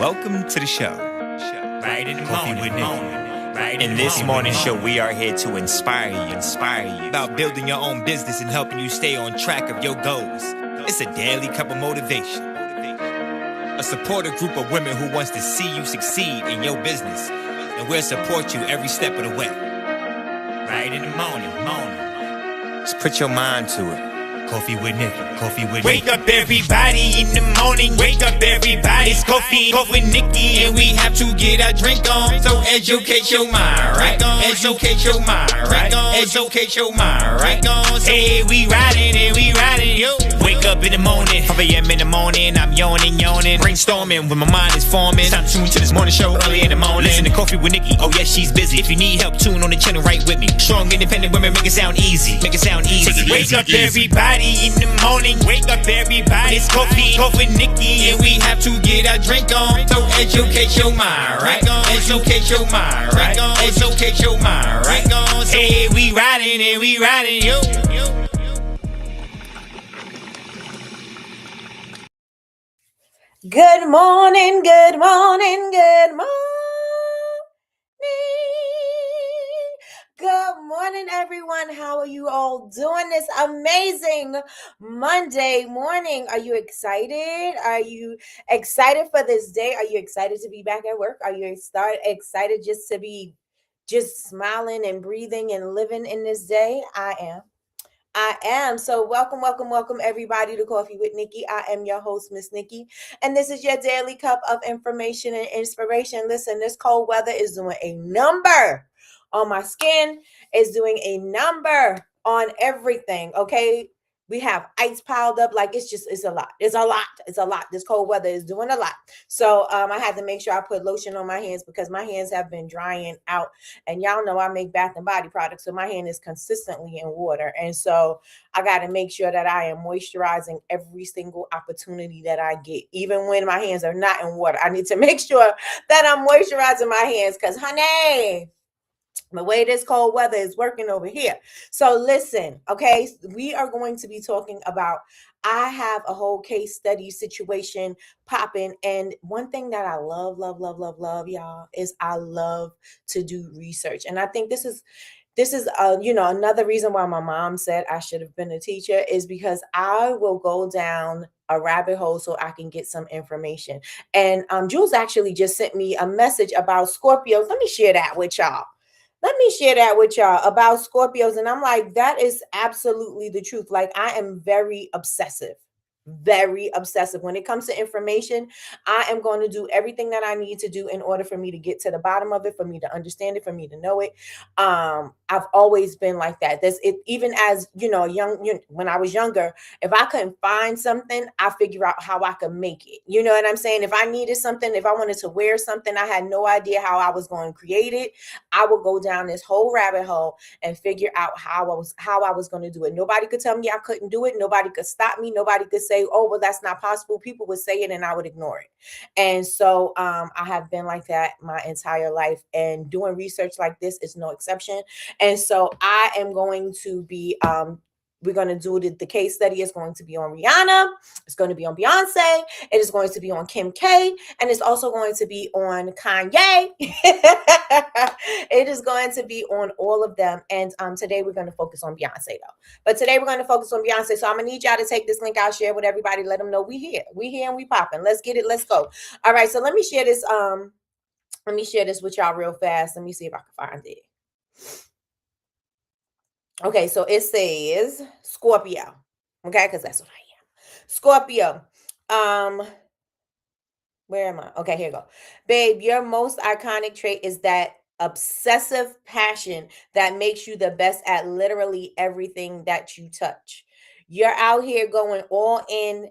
Welcome to the show. Right in the Coffee morning, with Nikkie. right In this morning show, we are here to inspire you about building your own business and helping you stay on track of your goals. It's a daily cup of motivation. A supportive group of women who wants to see you succeed in your business, and we'll support you every step of the way. right in the morning. Just put your mind to it. Coffee with Nikkie. Coffee with Wake Nikkie. up everybody in the morning, wake up everybody. It's coffee with Nikkie, and we have to get our drink on. So educate your mind, right? Educate your mind, right? Educate your mind, right? Hey, we riding and we riding, yo. Wake up in the morning, 5 a.m. in the morning, I'm yawning, brainstorming when my mind is forming. Time to tune to this morning show early in the morning. Listen to Coffee with Nikkie, oh yes, she's busy. If you need help, tune on the channel right with me. Strong, independent women, make it sound easy. Make it sound easy. Wake up everybody in the morning, wake up everybody. It's coffee with Nikkie, and we have to get our drink on. So educate your mind, right? Educate your mind, right? Educate your mind, right? Hey, we riding and we riding, yo. Good morning, good morning, good morning. Good morning, everyone. How are you all doing this amazing Monday morning? Are you excited? Are you excited for this day? Are you excited to be back at work? Are you excited just to be smiling and breathing and living in this day? I am. So welcome everybody to Coffee with Nikkie. I am your host, Miss Nikkie, and this is your daily cup of information and inspiration. Listen, this cold weather is doing a number on my skin, is doing a number on everything. Okay. We have ice piled up, like it's a lot. It's a lot. This cold weather is doing a lot. So I had to make sure I put lotion on my hands because my hands have been drying out. And y'all know I make bath and body products, so my hand is consistently in water. And so I got to make sure that I am moisturizing every single opportunity that I get. Even when my hands are not in water, I need to make sure that I'm moisturizing my hands because, honey, the way this cold weather is working over here. So listen, okay, we are going to be talking about, I have a whole case study situation popping. And one thing that I love, y'all, is I love to do research. And I think this is another reason why my mom said I should have been a teacher is because I will go down a rabbit hole so I can get some information. And Jules actually just sent me a message about Scorpios. Let me share that with y'all about Scorpios. And I'm like, that is absolutely the truth. Like, I am very obsessive when it comes to information. I am going to do everything that I need to do in order for me to get to the bottom of it, for me to understand it, for me to know it. I've always been like that. Even as when I was younger, if I couldn't find something, I figure out how I could make it. You know what I'm saying? If I needed something, if I wanted to wear something, I had no idea how I was going to create it. I would go down this whole rabbit hole and figure out how I was going to do it. Nobody could tell me I couldn't do it. Nobody could stop me. Nobody could say, oh, well, that's not possible. People would say it and I would ignore it. And so I have been like that my entire life, and doing research like this is no exception. And so I am going to be we're going to do the case study. It's going to be on Rihanna. It's going to be on Beyonce. It is going to be on Kim K. And it's also going to be on Kanye. It is going to be on all of them. And today we're going to focus on Beyonce, though. But today we're going to focus on Beyonce. So I'm going to need y'all to take this link out, share with everybody. Let them know we here. We here and we popping. Let's get it. Let's go. All right. So let me share this. Let me share this with y'all real fast. Let me see if I can find it. Okay, so it says Scorpio. Okay, because that's what I am. Scorpio. Where am I? Okay, here you go. Babe, your most iconic trait is that obsessive passion that makes you the best at literally everything that you touch. You're out here going all in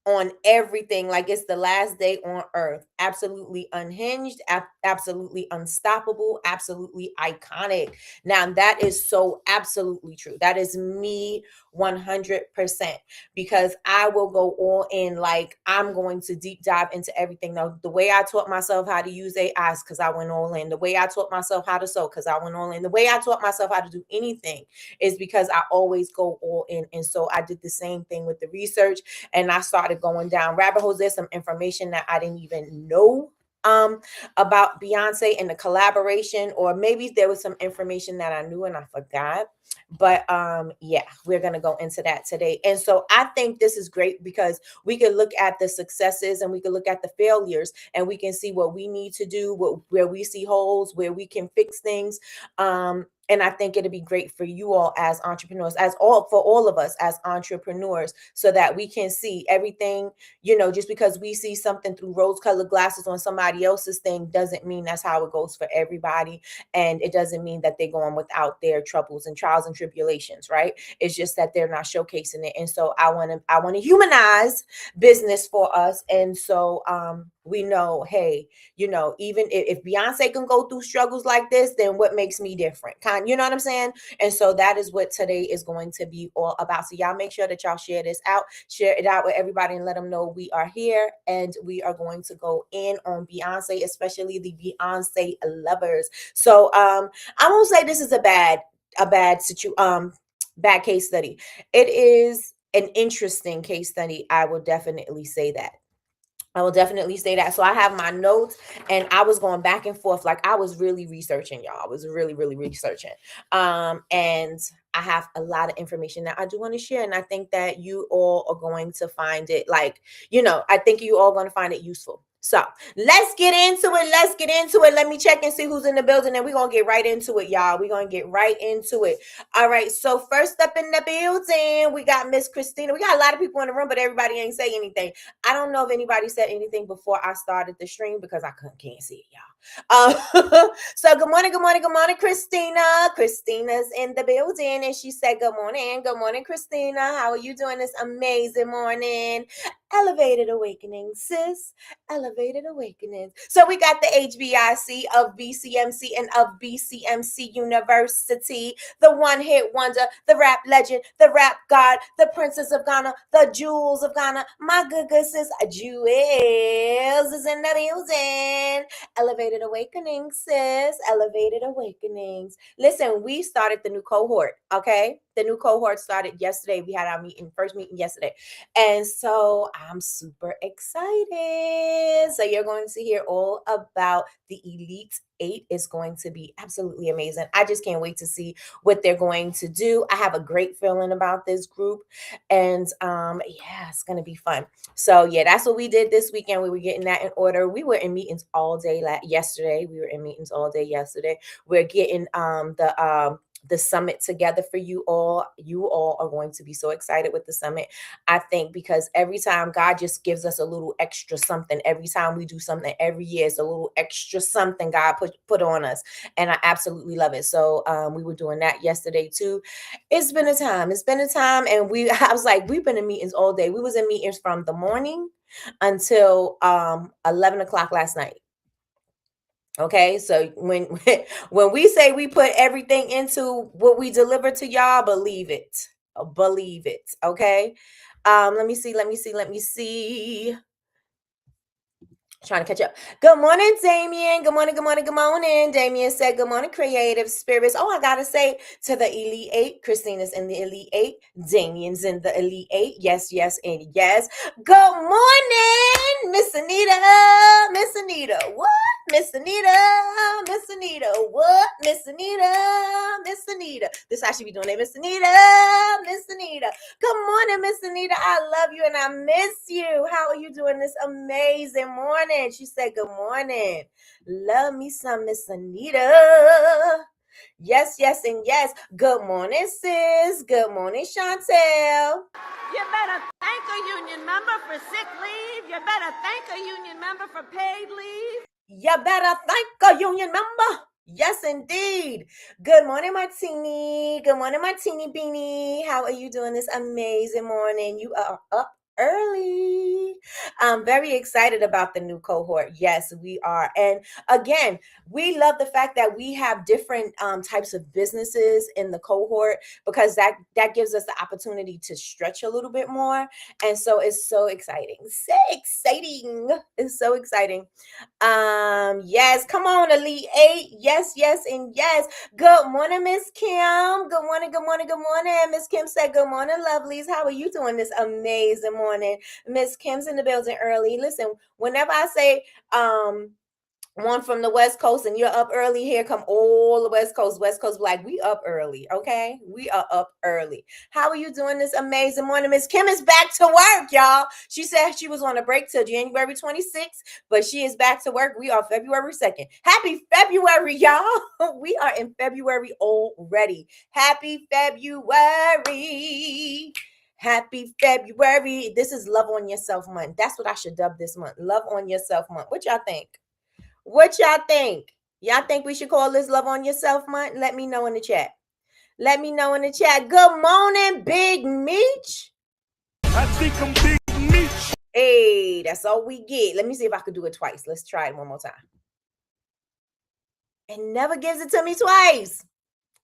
on everything like it's the last day on earth. Absolutely unhinged, absolutely unstoppable, absolutely iconic. Now, that is so absolutely true. That is me 100%, because I will go all in. Like, I'm going to deep dive into everything. Now, the way I taught myself how to use AI is because I went all in. The way I taught myself how to sew, because I went all in. The way I taught myself how to do anything is because I always go all in. And so I did the same thing with the research, and I started going down rabbit holes. There's some information that I didn't even know about Beyonce and the collaboration, or maybe there was some information that I knew and I forgot. But yeah, we're gonna go into that today. And so I think this is great because we can look at the successes and we can look at the failures and we can see what we need to do, where we see holes, where we can fix things. And I think it'd be great for you all as entrepreneurs, for all of us as entrepreneurs, so that we can see everything. Just because we see something through rose-colored glasses on somebody else's thing doesn't mean that's how it goes for everybody. And it doesn't mean that they're going without their troubles and trials and tribulations, right? It's just that they're not showcasing it. And so I want to humanize business for us. And so we know, hey, even if Beyonce can go through struggles like this, then what makes me different? You know what I'm saying? And so that is what today is going to be all about. So y'all make sure that y'all share it out with everybody, and let them know we are here, and we are going to go in on Beyonce, especially the Beyonce lovers. So I won't say this is a bad case study. It is an interesting case study. I will definitely say that. So I have my notes, and I was going back and forth. Like, I was really researching, y'all. I was really, really researching. And I have a lot of information that I do want to share. And I think that you all are going to find it, I think you all going to find it useful. So let's get into it. Let me check and see who's in the building, and we're going to get right into it, y'all. We're going to get right into it. All right. So first up in the building, we got Miss Christina. We got a lot of people in the room, but everybody ain't saying anything. I don't know if anybody said anything before I started the stream because I can't see it, y'all. So good morning, Christina. Christina's in the building, and she said good morning, Christina. How are you doing this amazing morning? Elevated awakening, sis. Elevated awakenings. So we got the HBIC of BCMC and of BCMC University, the one-hit wonder, the rap legend, the rap god, the princess of Ghana, the jewels of Ghana. My good sis, Jewels is in the building. Elevated awakenings, sis. Elevated awakenings. Listen, we started the new cohort, okay? The new cohort started yesterday. We had our first meeting yesterday. And so I'm super excited. So you're going to hear all about the Elite 8. Is going to be absolutely amazing. I just can't wait to see what they're going to do. I have a great feeling about this group. And yeah, it's going to be fun. So yeah, that's what we did this weekend. We were getting that in order. We were in meetings all day yesterday. We're getting the summit together for you all. You all are going to be so excited with the summit, I think, because every time God just gives us a little extra something. Every time we do something every year, it's a little extra something God put on us, and I absolutely love it. So we were doing that yesterday too. It's been a time, and I was like, we've been in meetings all day. We was in meetings from the morning until 11 o'clock last night. Okay, so when we say we put everything into what we deliver to y'all, believe it. Okay. Let me see. Trying to catch up. Good morning, Damien. Good morning. Damien said, good morning, creative spirits. Oh, I gotta say to the Elite 8, Christina's in the Elite 8, Damien's in the Elite 8. Yes, and yes. Good morning, Miss Anita. What? Miss Anita. What? Miss Anita. This is how she be doing it. Miss Anita. Good morning, Miss Anita. I love you and I miss you. How are you doing this amazing morning? She said, good morning. Love me some Miss Anita. Yes, and yes. Good morning, sis. Good morning, Chantel. You better thank a union member for sick leave. You better thank a union member for paid leave. You better thank a union member. Yes, indeed. Good morning, Martini. Good morning, Martini Beanie. How are you doing this amazing morning? You are up early. I'm very excited about the new cohort. Yes, we are. And again, we love the fact that we have different types of businesses in the cohort, because that gives us the opportunity to stretch a little bit more. And so it's so exciting. It's so exciting. Yes, come on, Elite 8. Yes, and yes. Good morning, Miss Kim. Good morning. Miss Kim said, good morning, lovelies. How are you doing this amazing morning? Miss Kim's in the building early. Listen, whenever I say one from the West Coast and you're up early. Here come all the West Coast. West Coast, like, we up early, okay? We are up early. How are you doing this amazing morning? Miss Kim is back to work, y'all. She said she was on a break till January 26th, but she is back to work. We are February 2nd. Happy February, y'all. We are in February already. Happy February. Happy February. This is Love on Yourself month. That's what I should dub this month. Love on Yourself month. What y'all think? What y'all think? Y'all think we should call this Love on Yourself month? Let me know in the chat. Let me know in the chat. Good morning, Big Meech. I think I'm Big Meech. Hey, that's all we get. Let me see if I could do it twice. Let's try it one more time. It never gives it to me twice.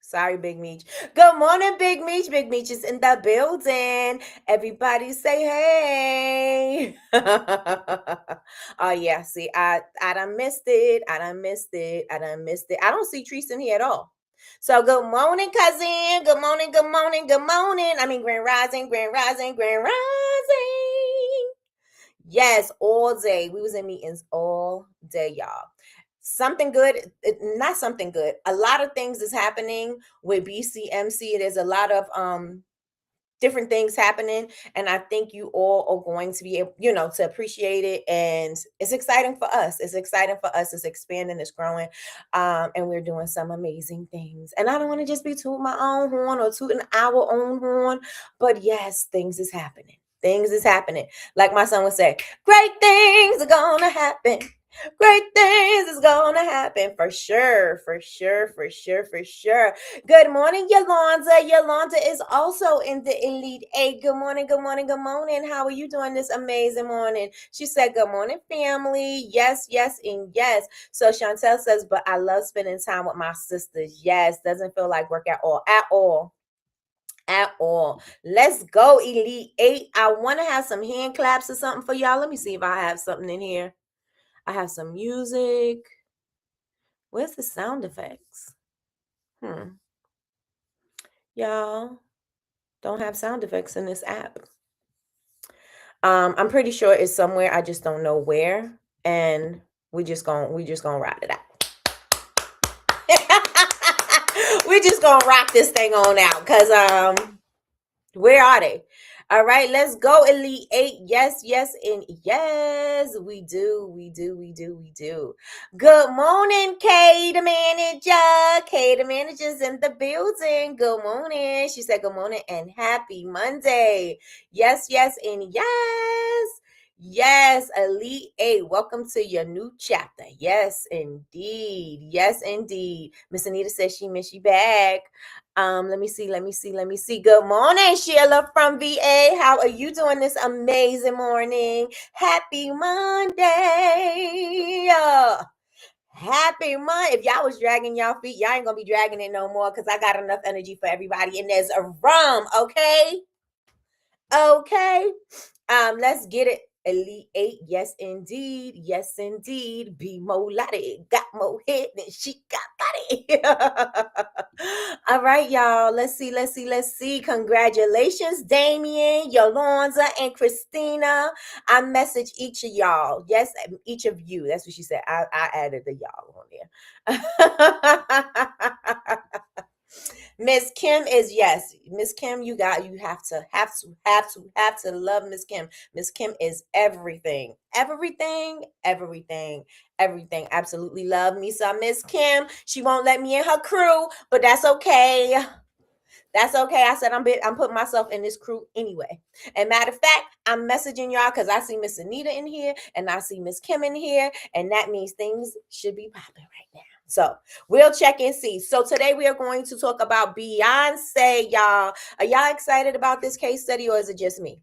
Sorry, Big Meech. Good morning, Big Meech. Big Meech is in the building. Everybody say hey. Oh, yeah. See, I done missed it. I done missed it. I don't see Treese in here at all. So good morning, cousin. Good morning, good morning, good morning. I mean, Grand Rising, Grand Rising, Grand Rising. Yes, all day. We was in meetings all day, y'all. Something good, not something good. A lot of things is happening with BCMC. There's a lot of different things happening, and I think you all are going to be able, to appreciate it. And it's exciting for us. It's exciting for us. It's expanding. It's growing, and we're doing some amazing things. And I don't want to just be tooting my own horn or tooting our own horn, but yes, things is happening. Things is happening. Like my son would say, great things are gonna happen. Great things is gonna happen for sure, for sure, for sure, for sure. Good morning, Yolanda. Yolanda is also in the Elite 8. Good morning, good morning, good morning. How are you doing this amazing morning? She said, good morning, family. Yes, yes, and yes. So Chantel says, but I love spending time with my sisters. Yes, doesn't feel like work at all. At all. Let's go, Elite 8. I want to have some hand claps or something for y'all. Let me see if I have something in here. I have some music. Where's the sound effects? Y'all don't have sound effects in this app. I'm pretty sure it's somewhere. I just don't know where. And we just gonna ride it out. We just gonna rock this thing on out. Cause where are they? All right, let's go, Elite 8. Yes, yes, and yes, we do. Good morning, Kay, the manager. Kay, the manager's in the building. Good morning. She said good morning and happy Monday. Yes, yes, and yes. Yes, Elite 8. Welcome to your new chapter. Yes, indeed. Yes, indeed. Miss Anita says she miss you back. Let me see. Good morning, Sheila from VA. How are you doing this amazing morning? Happy Monday. Happy Monday. If y'all was dragging y'all feet, y'all ain't gonna be dragging it no more because I got enough energy for everybody. And there's a rum, okay? Okay. Let's get it. Elite 8, yes indeed, be more lottie, got more head than she got body. All right, y'all, let's see. Congratulations, Damien, Yolanda, and Christina. I message each of y'all. Yes, each of you. That's what she said. I added the y'all on there. Miss Kim is yes. Miss Kim, you have to love Miss Kim. Miss Kim is everything. Absolutely love me some Miss Kim. She won't let me in her crew, but that's okay. That's okay. I said I'm putting myself in this crew anyway. And matter of fact, I'm messaging y'all because I see Miss Anita in here and I see Miss Kim in here, and that means things should be popping right now. So we'll check and see. So today we are going to talk about Beyonce, y'all. Are y'all excited about this case study, or is it just me?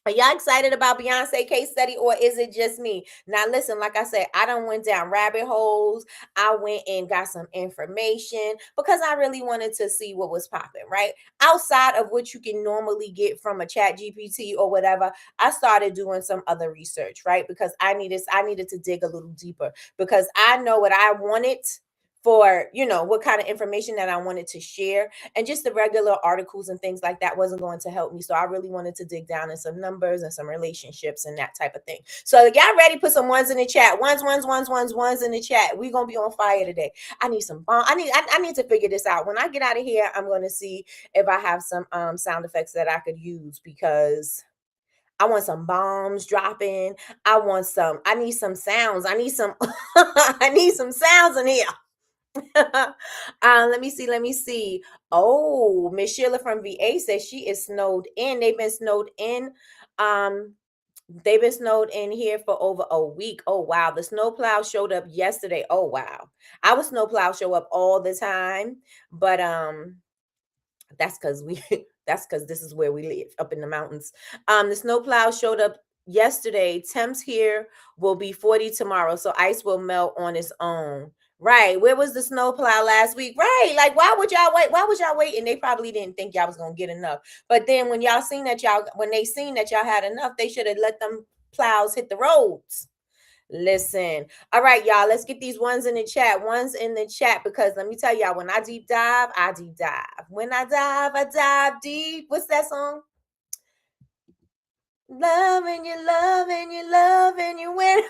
Are y'all excited about Beyonce case study, or is it just me? Now, listen, like I said, I done went down rabbit holes. I went and got some information because I really wanted to see what was popping, right? Outside of what you can normally get from a chat GPT or whatever, I started doing some other research, right? Because I needed to dig a little deeper because I know what I wanted for, what kind of information that I wanted to share. And just the regular articles and things like that wasn't going to help me. So I really wanted to dig down in some numbers and some relationships and that type of thing. So y'all ready? Put some ones in the chat. Ones in the chat. We're going to be on fire today. I need some bomb. I need to figure this out. When I get out of here, I'm going to see if I have some sound effects that I could use, because I want some bombs dropping. I need some sounds. I need some I need some sounds in here. Let me see. Oh, Miss Sheila from VA says she is snowed in. They've been snowed in. They've been snowed in here for over a week. Oh wow. The snowplow showed up yesterday. Oh wow. Our snowplow show up all the time, but that's because this is where we live, up in the mountains. The snowplow showed up yesterday. Temps here will be 40 tomorrow, so ice will melt on its own. Right. Where was the snowplow last week? Right. Like, why would y'all wait? And they probably didn't think y'all was gonna get enough. But then when they seen that y'all had enough, they should have let them plows hit the roads. Listen. All right, y'all. Let's get these ones in the chat. Because let me tell y'all, when I deep dive, I deep dive. When I dive deep. What's that song? Loving you win.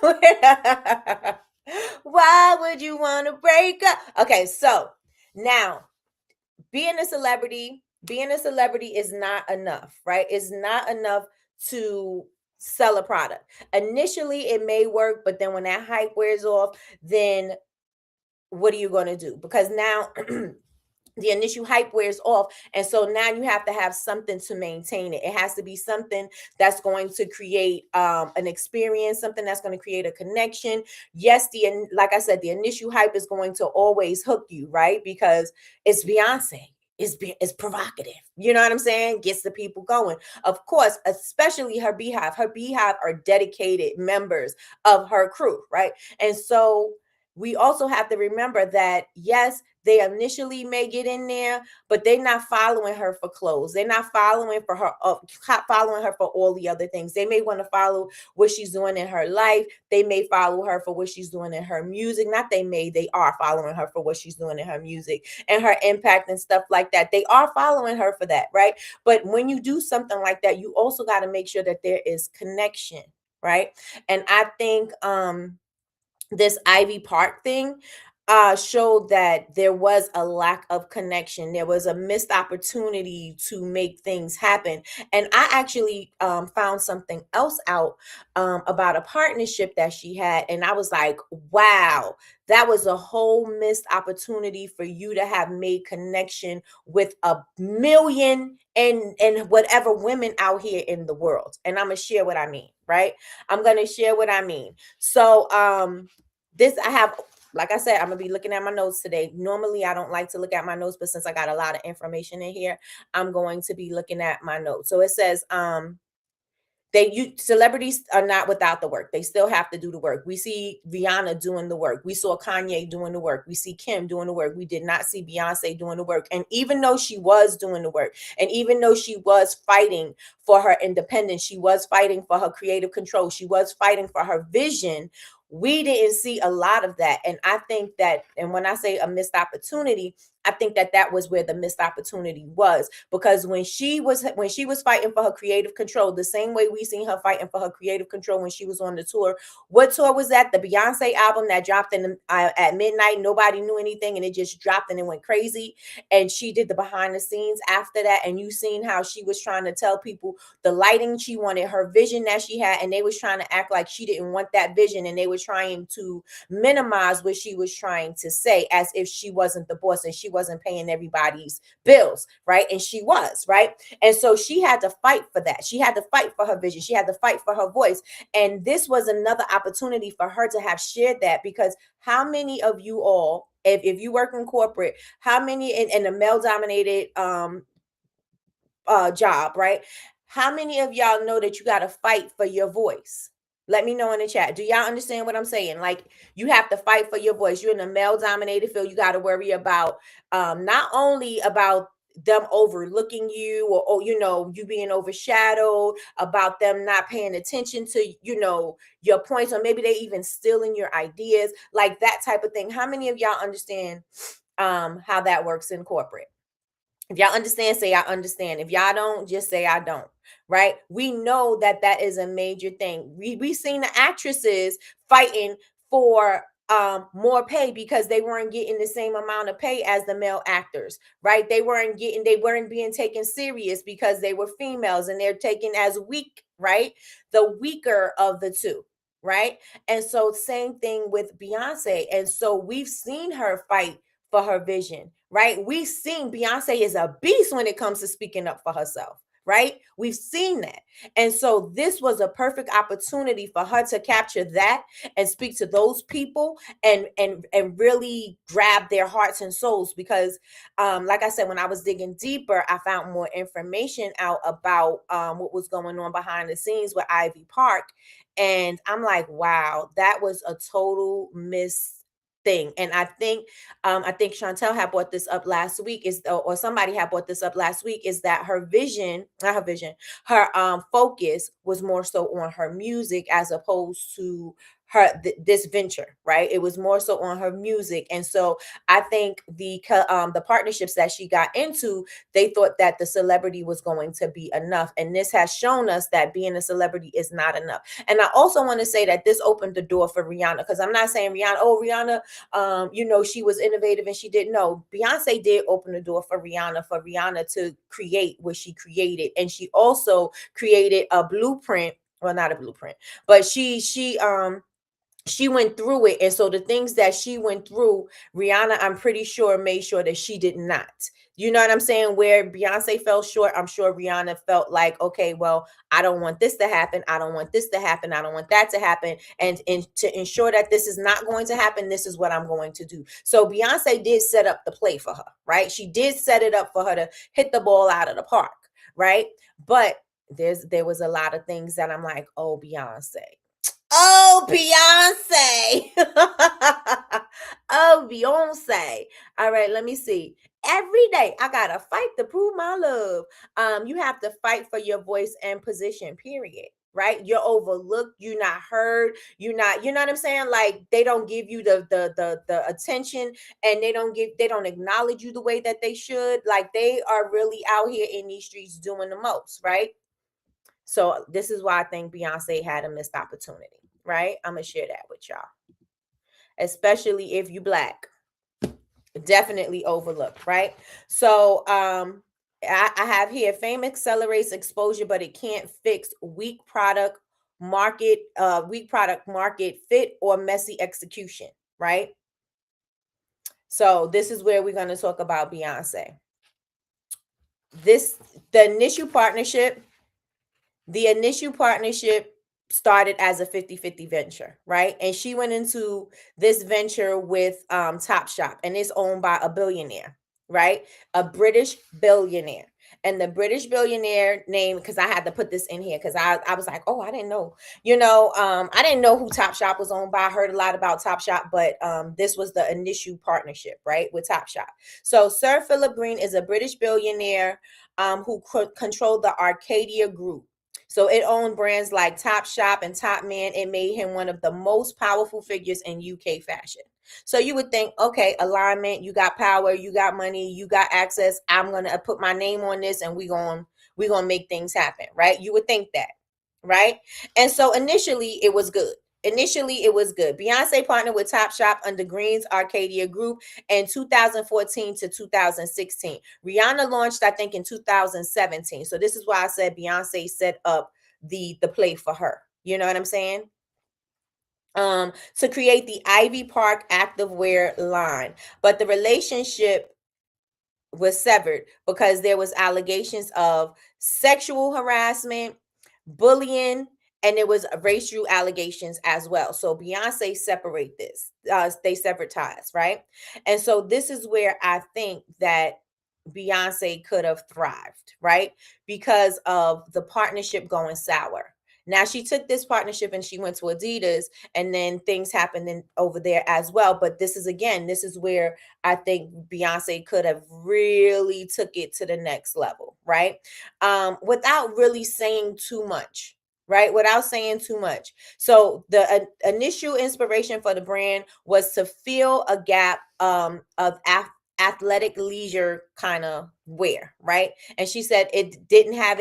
Why would you want to break up? Okay, so now being a celebrity is not enough, right? It's not enough to sell a product. Initially, it may work, but then when that hype wears off, then what are you going to do? Because now the initial hype wears off. And so now you have to have something to maintain it. It has to be something that's going to create an experience, something that's going to create a connection. Yes, like I said, the initial hype is going to always hook you, right? Because it's Beyonce. It's provocative. You know what I'm saying? Gets the people going. Of course, especially her beehive. Her beehive are dedicated members of her crew, right? And so we also have to remember that, yes, they initially may get in there, but they're not following her for clothes. They're not following following her for all the other things. They may want to follow what she's doing in her life. They may follow her for what she's doing in her music. They are following her for what she's doing in her music and her impact and stuff like that. They are following her for that, right? But when you do something like that, you also got to make sure that there is connection, right? And I think this Ivy Park thing showed that there was a lack of connection. There was a missed opportunity to make things happen. And I actually found something else out about a partnership that she had. And I was like, wow, that was a whole missed opportunity for you to have made connection with a million and whatever women out here in the world. And I'm going to share what I mean, right? I'm going to share what I mean. So like I said, I'm going to be looking at my notes today. Normally, I don't like to look at my notes, but since I got a lot of information in here, I'm going to be looking at my notes. So it says, celebrities are not without the work. They still have to do the work. We see Rihanna doing the work. We saw Kanye doing the work. We see Kim doing the work. We did not see Beyonce doing the work. And even though she was doing the work, and even though she was fighting for her independence, she was fighting for her creative control, she was fighting for her vision, we didn't see a lot of that. And I think that, and when I say a missed opportunity, I think that was where the missed opportunity was, because when she was fighting for her creative control, the same way we seen her fighting for her creative control when she was on the tour. What tour was that? The Beyonce album that dropped at midnight. Nobody knew anything, and it just dropped and it went crazy. And she did the behind the scenes after that, and you seen how she was trying to tell people the lighting she wanted, her vision that she had, and they was trying to act like she didn't want that vision, and they were trying to minimize what she was trying to say, as if she wasn't the boss and she wasn't paying everybody's bills, right? And she was, right? And so she had to fight for that. She had to fight for her vision. She had to fight for her voice. And this was another opportunity for her to have shared that, because how many of you all, if you work in corporate, how many in a male-dominated job, right? How many of y'all know that you got to fight for your voice? Let me know in the chat. Do y'all understand what I'm saying? Like, you have to fight for your voice. You're in a male-dominated field. You got to worry about not only about them overlooking you, or you being overshadowed, about them not paying attention to your points, or maybe they even stealing your ideas, like that type of thing. How many of y'all understand how that works in corporate? If y'all understand, say I understand. If y'all don't, just say I don't. Right? We know that that is a major thing. We seen the actresses fighting for more pay because they weren't getting the same amount of pay as the male actors, right? They weren't being taken serious because they were females, and they're taken as weak, right? The weaker of the two, right? And so same thing with Beyonce. And so we've seen her fight for her vision, right? We've seen Beyonce is a beast when it comes to speaking up for herself, right? We've seen that. And so this was a perfect opportunity for her to capture that and speak to those people and really grab their hearts and souls, because like I said, when I was digging deeper, I found more information out about what was going on behind the scenes with Ivy Park. And I'm like, wow, that was a total miss thing. And I think Chantel had brought this up last week, or somebody had brought this up last week, is that her vision, not her vision, her focus was more so on her music as opposed to this venture, right? It was more so on her music. And so I think the partnerships that she got into, they thought that the celebrity was going to be enough, and this has shown us that being a celebrity is not enough. And I also want to say that this opened the door for Rihanna, because I'm not saying Rihanna, she was innovative and she didn't know. Beyonce did open the door for Rihanna to create what she created. And she also created a blueprint, well, not a blueprint, but she went through it. And so the things that she went through, Rihanna, I'm pretty sure, made sure that she did not. You know what I'm saying? Where Beyonce fell short, I'm sure Rihanna felt like, okay, well, I don't want this to happen. I don't want this to happen. I don't want that to happen. And to ensure that this is not going to happen, this is what I'm going to do. So Beyonce did set up the play for her, right? She did set it up for her to hit the ball out of the park, right? But there was a lot of things that I'm like, oh, Beyonce. Oh, Beyonce. Oh, Beyonce. All right, let me see. Every day I gotta fight to prove my love. You have to fight for your voice and position, period. Right? You're overlooked, you're not heard, you know what I'm saying? Like, they don't give you the attention, and they don't acknowledge you the way that they should. Like, they are really out here in these streets doing the most, right? So this is why I think Beyonce had a missed opportunity, right? I'm going to share that with y'all. Especially if you Black. Definitely overlooked, right? So I have here, fame accelerates exposure, but it can't fix weak product market fit or messy execution, right? So this is where we're going to talk about Beyonce. The initial partnership started as a 50-50 venture, right? And she went into this venture with Topshop, and it's owned by a billionaire, right? A British billionaire. And the British billionaire name, because I had to put this in here because I was like, oh, I didn't know. I didn't know who Topshop was owned by. I heard a lot about Topshop, but this was the initial partnership, right, with Topshop. So Sir Philip Green is a British billionaire who controlled the Arcadia Group. So it owned brands like Topshop and Topman. It made him one of the most powerful figures in UK fashion. So you would think, okay, alignment, you got power, you got money, you got access. I'm going to put my name on this and we're going to make things happen, right? You would think that, right? And so initially it was good. Beyonce partnered with Topshop under Green's Arcadia Group in 2014 to 2016. Rihanna launched, I think, in 2017. So this is why I said Beyonce set up the play for her. You know what I'm saying? To create the Ivy Park activewear line. But the relationship was severed because there was allegations of sexual harassment, bullying, and there was racial allegations as well. So Beyonce they severed ties, right? And so this is where I think that Beyonce could have thrived, right? Because of the partnership going sour. Now she took this partnership and she went to Adidas, and then things happened over there as well. But this is where I think Beyonce could have really took it to the next level, right? Without really saying too much, right? Without saying too much. So the initial inspiration for the brand was to fill a gap of athletic leisure kind of wear, right? And she said it didn't have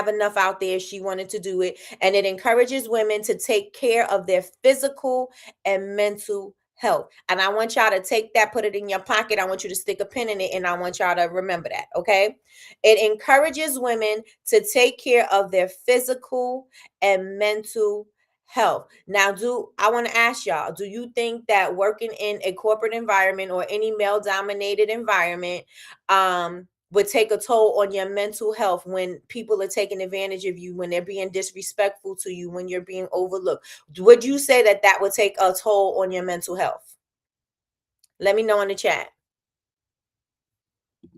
enough out there. She wanted to do it, and it encourages women to take care of their physical and mental health. And I want y'all to take that, put it in your pocket. I want you to stick a pin in it, and I want y'all to remember that, okay? It encourages women to take care of their physical and mental health. Now, I want to ask y'all, do you think that working in a corporate environment or any male dominated environment would take a toll on your mental health when people are taking advantage of you, when they're being disrespectful to you, when you're being overlooked? Would you say that that would take a toll on your mental health? Let me know in the chat.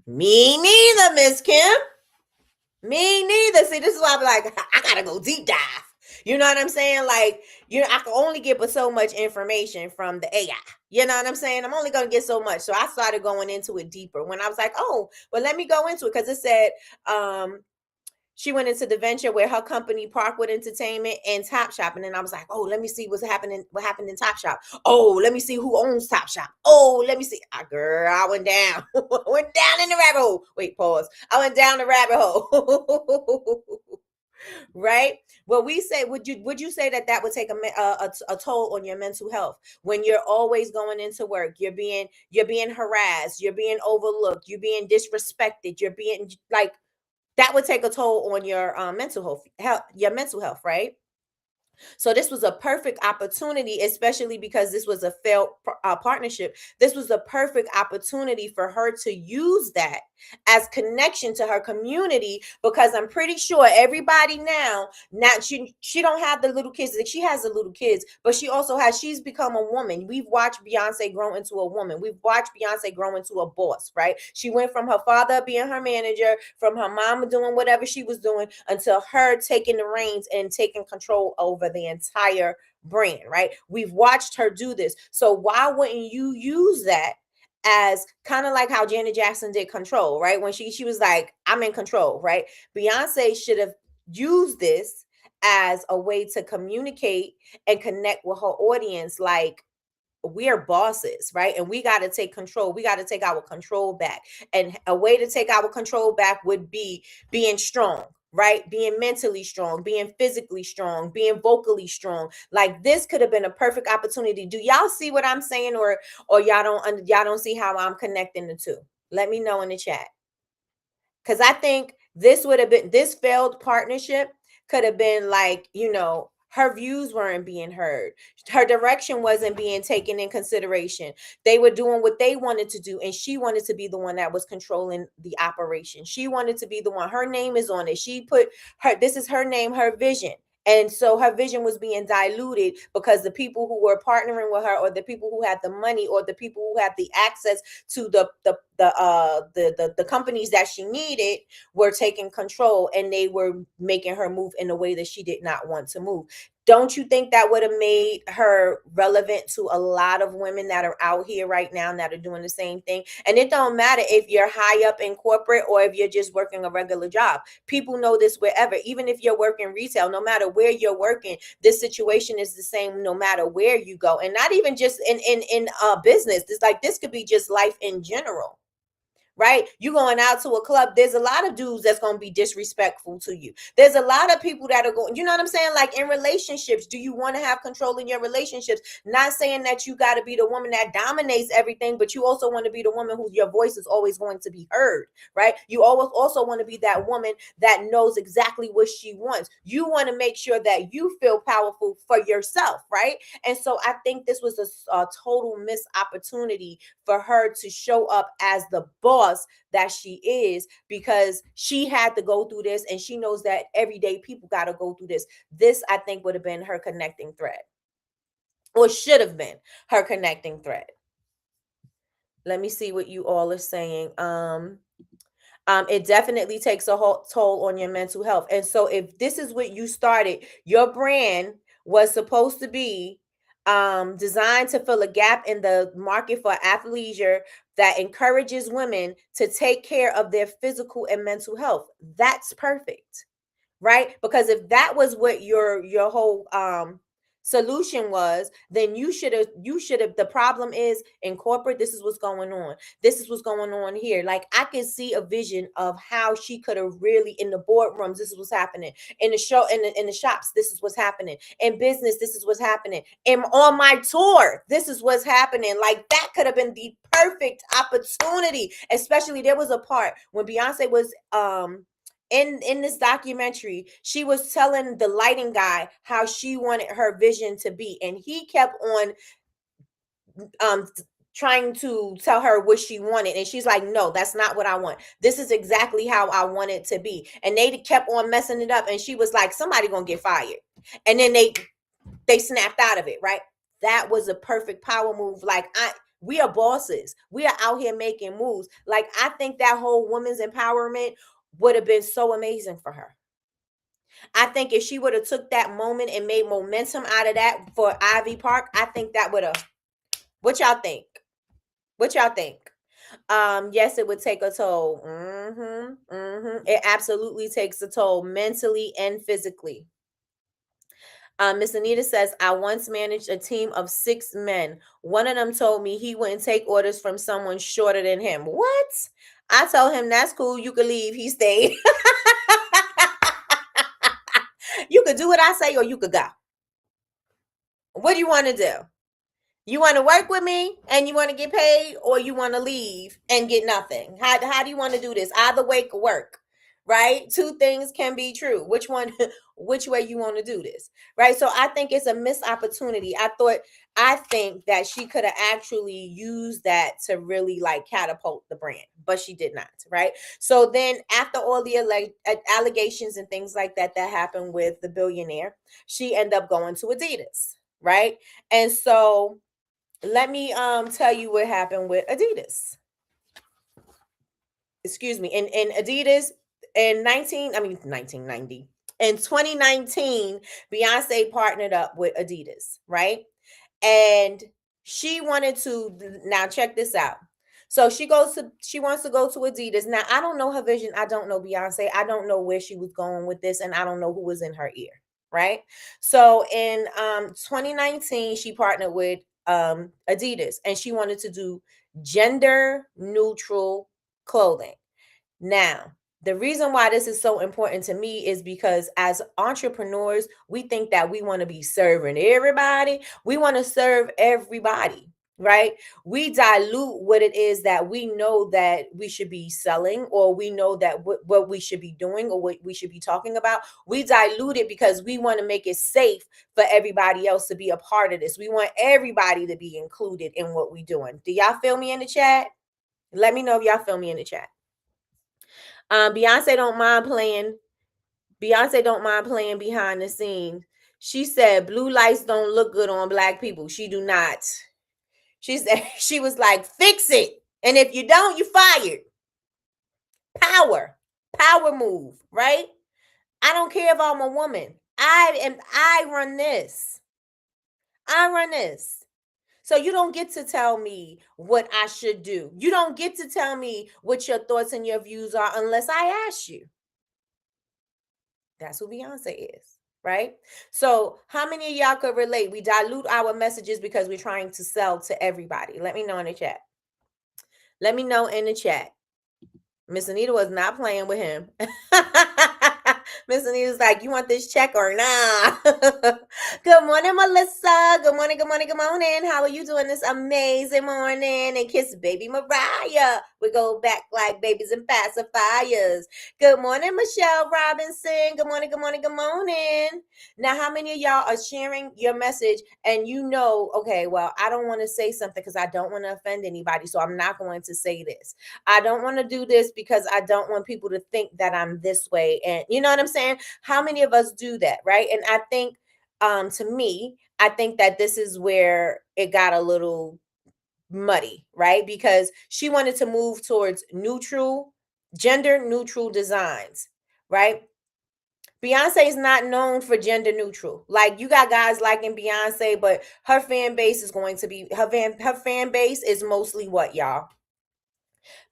Me neither, Miss Kim. Me neither. See, this is why I'm like, I gotta go deep dive. You know what I'm saying? Like, I can only get but so much information from the AI. You know what I'm saying? I'm only gonna get so much. So I started going into it deeper when I was like, oh, well, let me go into it, because it said she went into the venture where her company Parkwood Entertainment and Top Shop. And then I was like, oh, let me see what happened in Top Shop. Oh, let me see who owns Top Shop. Oh, let me see. Girl, I went down. Went down in the rabbit hole. Wait, pause. I went down the rabbit hole. Right? Well, would you say that that would take a toll on your mental health when you're always going into work, you're being harassed, you're being overlooked, you're being disrespected, you're being like, that would take a toll on your mental health, right? So this was a perfect opportunity, especially because this was a failed partnership. This was a perfect opportunity for her to use that as connection to her community, because I'm pretty sure everybody now she don't have the little kids. She has the little kids, but she's become a woman. We've watched Beyonce grow into a woman. We've watched Beyonce grow into a boss, right? She went from her father being her manager, from her mama doing whatever she was doing, until her taking the reins and taking control over the entire brand, right? We've watched her do this. So why wouldn't you use that as kind of like how Janet Jackson did Control, right? When she was like, I'm in control, right? Beyonce should have used this as a way to communicate and connect with her audience. Like, we're bosses, right? And we got to take control. We got to take our control back. And a way to take our control back would be being strong, right? Being mentally strong, being physically strong, being vocally strong. Like, this could have been a perfect opportunity. Do y'all see what I'm saying, or y'all don't see how I'm connecting the two? Let me know in the chat. Because I think this failed partnership could have been like, her views weren't being heard. Her direction wasn't being taken in consideration. They were doing what they wanted to do, and she wanted to be the one that was controlling the operation. She wanted to be the one. Her name is on it. She put this is her name, her vision. And so her vision was being diluted because the people who were partnering with her, or the people who had the money, or the people who had the access to the companies that she needed, were taking control, and they were making her move in a way that she did not want to move. Don't you think that would have made her relevant to a lot of women that are out here right now that are doing the same thing? And it don't matter if you're high up in corporate or if you're just working a regular job. People know this wherever. Even if you're working retail, no matter where you're working, this situation is the same no matter where you go. And not even just in business. This could be just life in general. Right? You going out to a club, there's a lot of dudes that's going to be disrespectful to you. There's a lot of people that are going, you know what I'm saying? Like, in relationships, do you want to have control in your relationships? Not saying that you got to be the woman that dominates everything, but you also want to be the woman who your voice is always going to be heard, right? You always also want to be that woman that knows exactly what she wants. You want to make sure that you feel powerful for yourself, right? And so I think this was a total missed opportunity for her to show up as the boss that she is, because she had to go through this, and she knows that everyday people got to go through this. This, I think, would have been her connecting thread, or should have been her connecting thread. Let me see what you all are saying. It definitely takes a whole toll on your mental health. And so if this is what you started, your brand was supposed to be designed to fill a gap in the market for athleisure that encourages women to take care of their physical and mental health. That's perfect, right? Because if that was what your whole solution was, then you should have the problem is in corporate, this is what's going on, this is what's going on here. Like, I can see a vision of how she could have really, in the boardrooms, this is what's happening, in the show, in the shops, this is what's happening, in business, this is what's happening, and on my tour, this is what's happening. Like, that could have been the perfect opportunity. Especially, there was a part when Beyonce was in this documentary, she was telling the lighting guy how she wanted her vision to be, and he kept on trying to tell her what she wanted, and she's like, no, that's not what I want, this is exactly how I want it to be. And they kept on messing it up, and she was like, somebody gonna get fired. And then they snapped out of it, right? That was a perfect power move. Like, we are bosses, we are out here making moves. Like, I think that whole women's empowerment would have been so amazing for her. I think if she would have took that moment and made momentum out of that for Ivy Park, I think that would have. What y'all think? What y'all think? Yes, it would take a toll. It absolutely takes a toll mentally and physically. Miss Anita says, I once managed a team of 6 men. One of them told me he wouldn't take orders from someone shorter than him. What? I told him, that's cool, you could leave. He stayed. You could do what I say or you could go. What do you want to do? You want to work with me and you want to get paid, or you want to leave and get nothing? How do you want to do this? Either way could work, right? Two things can be true. Which one, which way you want to do this, right? So I think it's a missed opportunity. I think that she could have actually used that to really like catapult the brand, but she did not, right? So then after all the allegations and things like that happened with the billionaire, she ended up going to Adidas, right? And so let me tell you what happened with Adidas. Excuse me. In Adidas in 1990. In 2019, Beyonce partnered up with Adidas, right? And she wanted to, now check this out. So she wants to go to Adidas. Now, I don't know her vision. I don't know Beyonce. I don't know where she was going with this, and I don't know who was in her ear, right? So in 2019, she partnered with Adidas, and she wanted to do gender neutral clothing. Now, the reason why this is so important to me is because as entrepreneurs, we think that we want to be serving everybody. We want to serve everybody, right? We dilute what it is that we know that we should be selling, or we know that what we should be doing, or what we should be talking about. We dilute it because we want to make it safe for everybody else to be a part of this. We want everybody to be included in what we're doing. Do y'all feel me in the chat? Let me know if y'all feel me in the chat. Beyonce don't mind playing behind the scenes. She said blue lights don't look good on black people. She do not. She said, she was like, fix it. And if you don't, you fired. Power move, right? I don't care if I'm a woman. I run this. So you don't get to tell me what I should do. You don't get to tell me what your thoughts and your views are unless I ask you. That's who Beyonce is, right? So how many of y'all could relate? We dilute our messages because we're trying to sell to everybody. Let me know in the chat. Let me know in the chat. Miss Anita was not playing with him. Miss Anita's like, you want this check or nah? Good morning, Melissa. Good morning. How are you doing this amazing morning? And kiss baby Mariah. We go back like babies and pacifiers. Good morning, Michelle Robinson. Good morning. Now, how many of y'all are sharing your message and you know, okay, well, I don't want to say something because I don't want to offend anybody, so I'm not going to say this. I don't want to do this because I don't want people to think that I'm this way. And you know what I'm saying? How many of us do that, right? And I think, to me, I think that this is where it got a little muddy, right? Because she wanted to move towards neutral gender neutral designs, right? Beyonce is not known for gender neutral. Like, you got guys liking Beyonce, but her fan base is going to be her fan base is mostly what, y'all?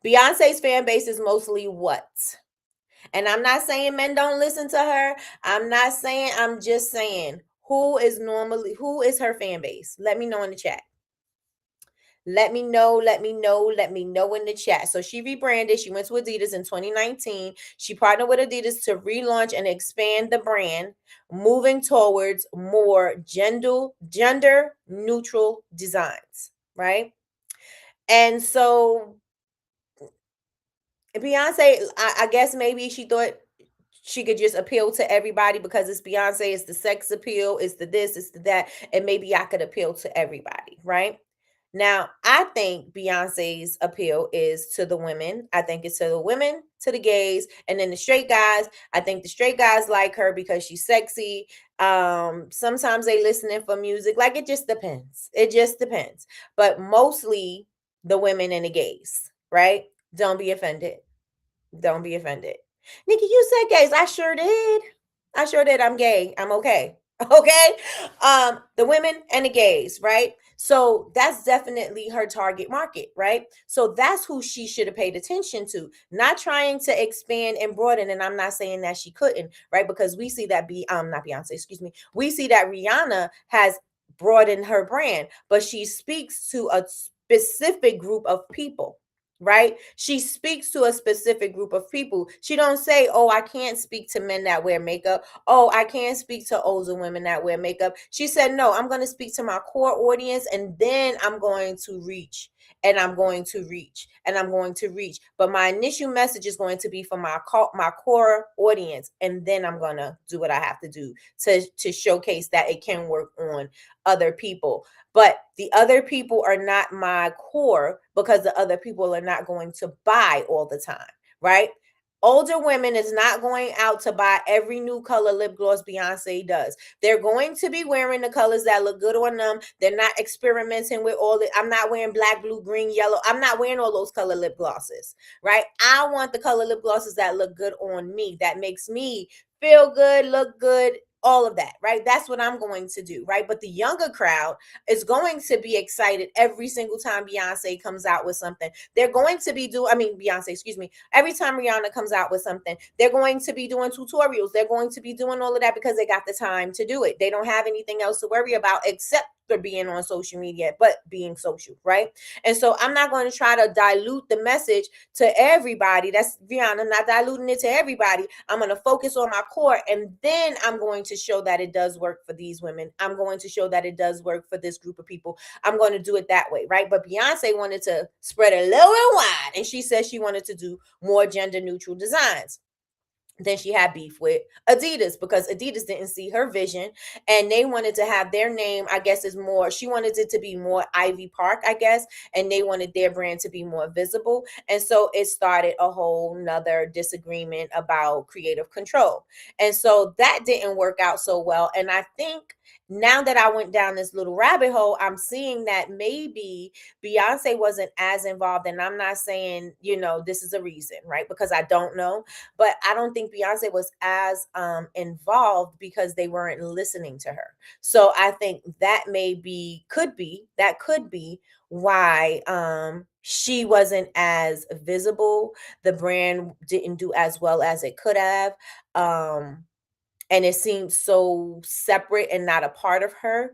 Beyonce's fan base is mostly what? And I'm not saying men don't listen to her. I'm just saying who is her fan base? Let me know in the chat. Let me know in the chat. So she rebranded. She went to Adidas in 2019. She partnered with Adidas to relaunch and expand the brand, moving towards more gender neutral designs, right? And so Beyonce, I guess maybe she thought she could just appeal to everybody because it's Beyonce, it's the sex appeal, it's the this, it's the that, and maybe I could appeal to everybody, right? Now, I think Beyonce's appeal is to the women. I think it's to the women, to the gays, and then the straight guys. I think the straight guys like her because she's sexy. Sometimes they listening for music. Like, it just depends. It just depends. But mostly the women and the gays, right? Don't be offended. Don't be offended. Nikki, you said gays. I sure did. I sure did. I'm gay. I'm okay. Okay. The women and the gays, right? So that's definitely her target market, right? So that's who she should have paid attention to, not trying to expand and broaden. And I'm not saying that she couldn't, right? Because we see that not Beyonce, excuse me. We see that Rihanna has broadened her brand, but she speaks to a specific group of people, right? She speaks to a specific group of people. She don't say, oh, I can't speak to men that wear makeup. Oh, I can't speak to older women that wear makeup. She said, no, I'm going to speak to my core audience, and then I'm going to reach, and I'm going to reach, and I'm going to reach. But my initial message is going to be for my core audience, and then I'm going to do what I have to do to showcase that it can work on other people. But the other people are not my core because the other people are not going to buy all the time, right? Older women is not going out to buy every new color lip gloss Beyonce does. They're going to be wearing the colors that look good on them. They're not experimenting with all the, I'm not wearing black, blue, green, yellow. I'm not wearing all those color lip glosses, right? I want the color lip glosses that look good on me, that makes me feel good, look good, all of that, right? That's what I'm going to do, right? But the younger crowd is going to be excited every single time Beyonce comes out with something. They're going to be Beyonce, excuse me. Every time Rihanna comes out with something, they're going to be doing tutorials. They're going to be doing all of that because they got the time to do it. They don't have anything else to worry about except for being on social media, but being social, right? And so I'm not going to try to dilute the message to everybody. That's Rihanna, not diluting it to everybody. I'm going to focus on my core, and then I'm going to show that it does work for these women. I'm going to show that it does work for this group of people. I'm going to do it that way, right? But Beyonce wanted to spread it low and wide, and she said she wanted to do more gender neutral designs. Then she had beef with Adidas because Adidas didn't see her vision, and they wanted to have their name, I guess, is more, she wanted it to be more Ivy Park, I guess, and they wanted their brand to be more visible. And so it started a whole nother disagreement about creative control. And so that didn't work out so well. And I think now that I went down this little rabbit hole, I'm seeing that maybe Beyonce wasn't as involved. And I'm not saying, this is a reason, right? Because I don't know. But I don't think Beyonce was as involved because they weren't listening to her. So I think that could be why she wasn't as visible. The brand didn't do as well as it could have. And it seemed so separate and not a part of her.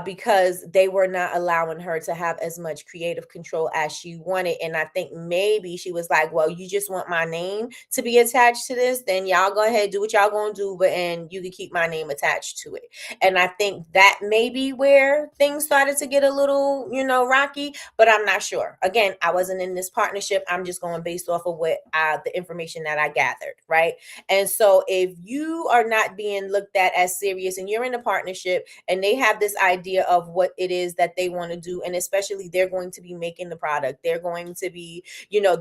Because they were not allowing her to have as much creative control as she wanted. And I think maybe she was like, well, you just want my name to be attached to this, then y'all go ahead, do what y'all gonna do, and you can keep my name attached to it. And I think that may be where things started to get a little, rocky, but I'm not sure. Again, I wasn't in this partnership. I'm just going based off of what the information that I gathered, right? And so if you are not being looked at as serious and you're in a partnership and they have this idea of what it is that they want to do, and especially they're going to be making the product, they're going to be,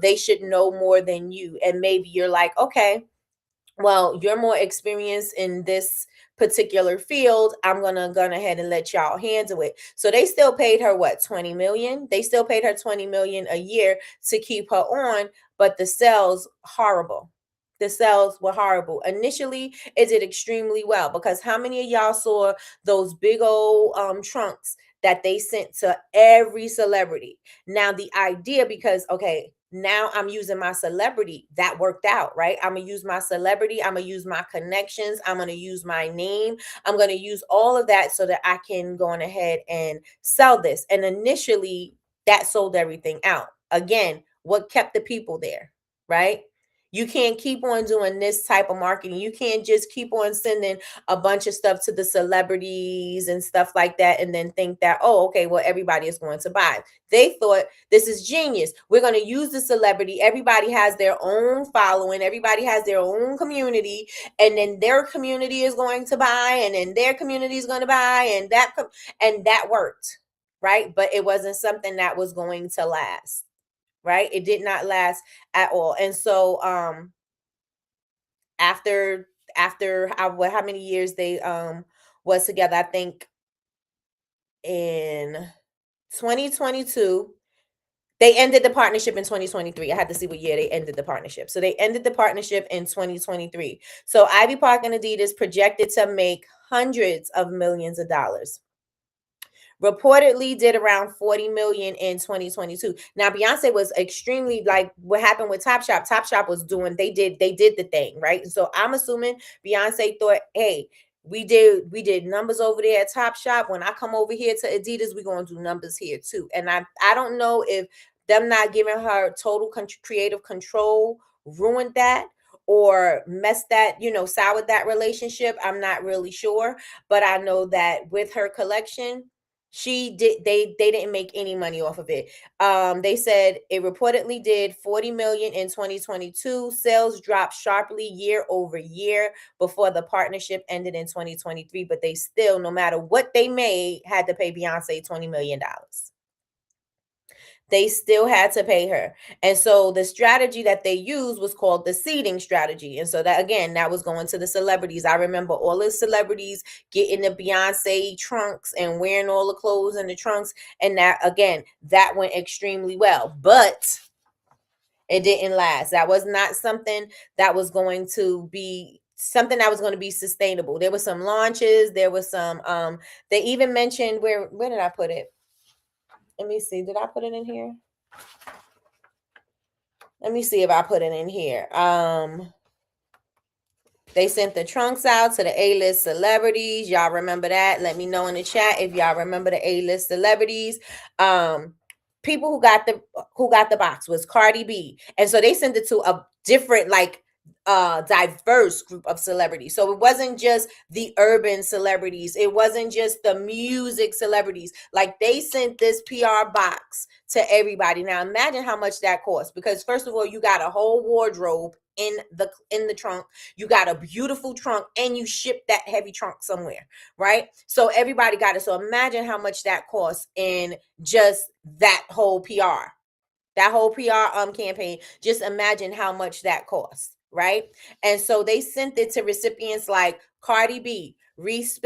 they should know more than you, and maybe you're like, okay, well, you're more experienced in this particular field, I'm gonna go ahead and let y'all handle it. So they still paid her what, 20 million? They still paid her 20 million a year to keep her on, but the sales horrible. The sales were horrible. Initially, it did extremely well because how many of y'all saw those big old trunks that they sent to every celebrity? Now the idea, because okay, now I'm using my celebrity, that worked out, right? I'm gonna use my celebrity, I'm gonna use my connections, I'm gonna use my name, I'm gonna use all of that so that I can go on ahead and sell this. And initially, that sold everything out. Again, what kept the people there, right? You can't keep on doing this type of marketing. You can't just keep on sending a bunch of stuff to the celebrities and stuff like that and then think that, oh, okay, well, everybody is going to buy. They thought this is genius. We're going to use the celebrity. Everybody has their own following. Everybody has their own community. And then their community is going to buy, and then their community is going to buy, and that worked, right? But it wasn't something that was going to last. Right? It did not last at all. And so after how many years they was together, I think in 2022, they ended the partnership in 2023. I had to see what year they ended the partnership. So they ended the partnership in 2023. So Ivy Park and Adidas projected to make hundreds of millions of dollars. Reportedly did around 40 million in 2022. Now Beyonce was extremely, like what happened with Topshop. Topshop was doing, they did the thing, right? And so I'm assuming Beyonce thought, hey, we did numbers over there at Topshop. When I come over here to Adidas, we're going to do numbers here too. And I don't know if them not giving her total creative control ruined that or messed that, soured that relationship. I'm not really sure, but I know that with her collection, they didn't make any money off of it. They said it reportedly did 40 million in 2022. Sales dropped sharply year over year before the partnership ended in 2023, but they still, no matter what they made, had to pay Beyonce $20 million. They still had to pay her. And so the strategy that they used was called the seeding strategy. And so that, again, that was going to the celebrities. I remember all the celebrities getting the Beyonce trunks and wearing all the clothes in the trunks. And that, again, that went extremely well, but it didn't last. That was not something that was going to be sustainable. There were some launches. There was some, they even mentioned, where did I put it? Let me see. Did I put it in here? Let me see if I put it in here. They sent the trunks out to the A-list celebrities. Y'all remember that? Let me know in the chat if y'all remember the A-list celebrities. People who got the box was Cardi B. And so they sent it to a different, diverse group of celebrities. So it wasn't just the urban celebrities. It wasn't just the music celebrities. Like, they sent this PR box to everybody. Now imagine how much that costs, because first of all, you got a whole wardrobe in the trunk. You got a beautiful trunk, and you ship that heavy trunk somewhere, right? So everybody got it. So imagine how much that costs in just that whole PR. That whole PR campaign. Just imagine how much that costs, right? And so they sent it to recipients like Cardi B, Reese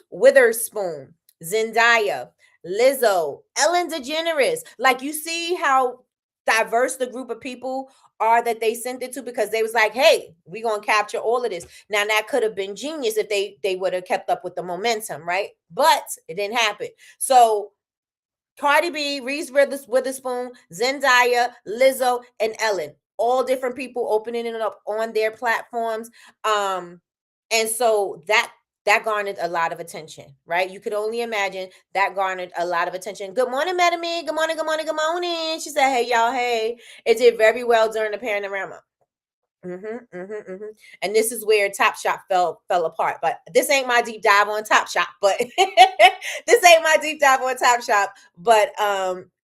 Witherspoon, Zendaya, Lizzo, Ellen DeGeneres. Like, you see how diverse the group of people are that they sent it to, because they was like, hey, we're going to capture all of this. Now, that could have been genius if they would have kept up with the momentum, right? But it didn't happen. So Cardi B, Reese Witherspoon, Zendaya, Lizzo, and Ellen, all different people opening it up on their platforms. And so that garnered a lot of attention, right? You could only imagine that garnered a lot of attention. Good morning, Metami. Good morning, good morning, good morning. She said, hey, y'all, hey. It did very well during the panorama. And this is where Topshop fell apart. But this ain't my deep dive on Topshop. But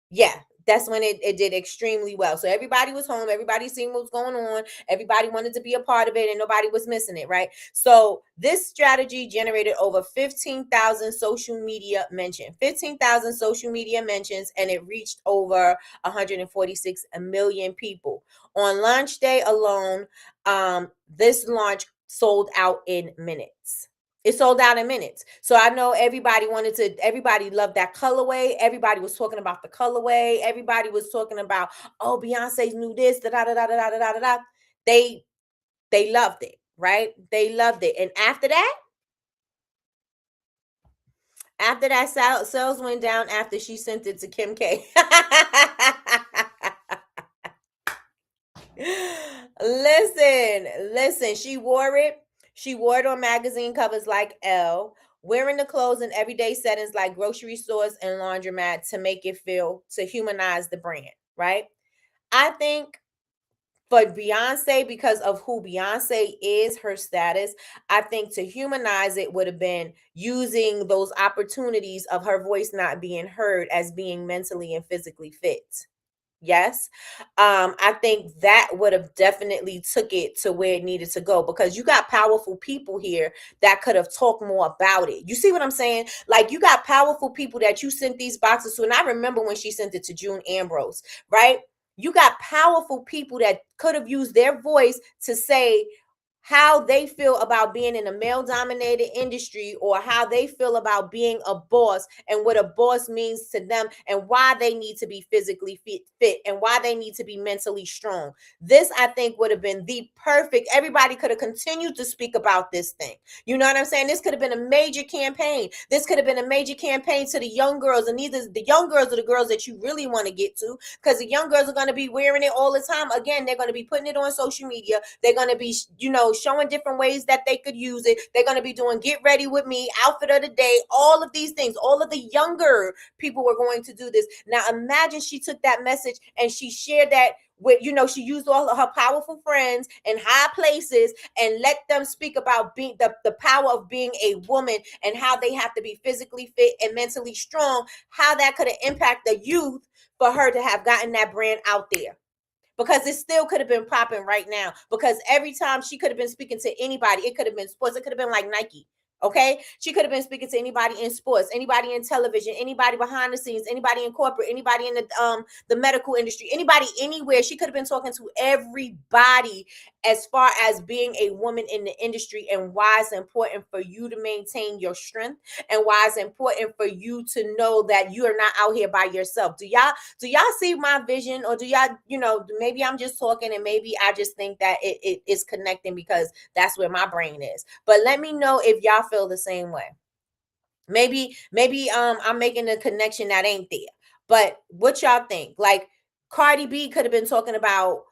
yeah, that's when it did extremely well. So everybody was home. Everybody seen what was going on. Everybody wanted to be a part of it, and nobody was missing it, right? So this strategy generated over 15,000 social media mentions. 15,000 social media mentions, and it reached over 146 million people. On launch day alone, this launch sold out in minutes. It sold out in minutes. So I know everybody loved that colorway. Everybody was talking about the colorway. Everybody was talking about, oh, Beyonce's knew this, da da da da da da da da. They loved it, right? They loved it. And after that sales went down after she sent it to Kim K. Listen, she wore it. She wore it on magazine covers like Elle, wearing the clothes in everyday settings like grocery stores and laundromat to humanize the brand, right? I think for Beyonce, because of who Beyonce is, her status, I think to humanize it would have been using those opportunities of her voice not being heard as being mentally and physically fit. Yes. I think that would have definitely took it to where it needed to go, because you got powerful people here that could have talked more about it. You see what I'm saying? Like, you got powerful people that you sent these boxes to. And I remember when she sent it to June Ambrose, right? You got powerful people that could have used their voice to say how they feel about being in a male dominated industry, or how they feel about being a boss and what a boss means to them, and why they need to be physically fit and why they need to be mentally strong. This, I think, would have been the perfect, everybody could have continued to speak about this thing. You know what I'm saying? This could have been a major campaign. This could have been a major campaign to the young girls, and either the young girls are the girls that you really want to get to, because the young girls are going to be wearing it all the time. Again, they're going to be putting it on social media. They're going to be, showing different ways that they could use it. They're going to be doing get ready with me, outfit of the day, all of these things. All of the younger people were going to do this. Now imagine she took that message and she shared that with, she used all of her powerful friends in high places and let them speak about being the power of being a woman, and how they have to be physically fit and mentally strong, how that could have impacted the youth for her to have gotten that brand out there. Because it still could have been popping right now. Because every time she could have been speaking to anybody, it could have been sports. It could have been like Nikkie. Okay, she could have been speaking to anybody in sports, anybody in television, anybody behind the scenes, anybody in corporate, anybody in the medical industry, anybody anywhere. She could have been talking to everybody as far as being a woman in the industry, and why it's important for you to maintain your strength, and why it's important for you to know that you are not out here by yourself. Do y'all see my vision, or do y'all, maybe I'm just talking and maybe I just think that it is connecting because that's where my brain is. But let me know if y'all feel the same way. Maybe I'm making a connection that ain't there. But what y'all think? Like, Cardi B could have been talking about,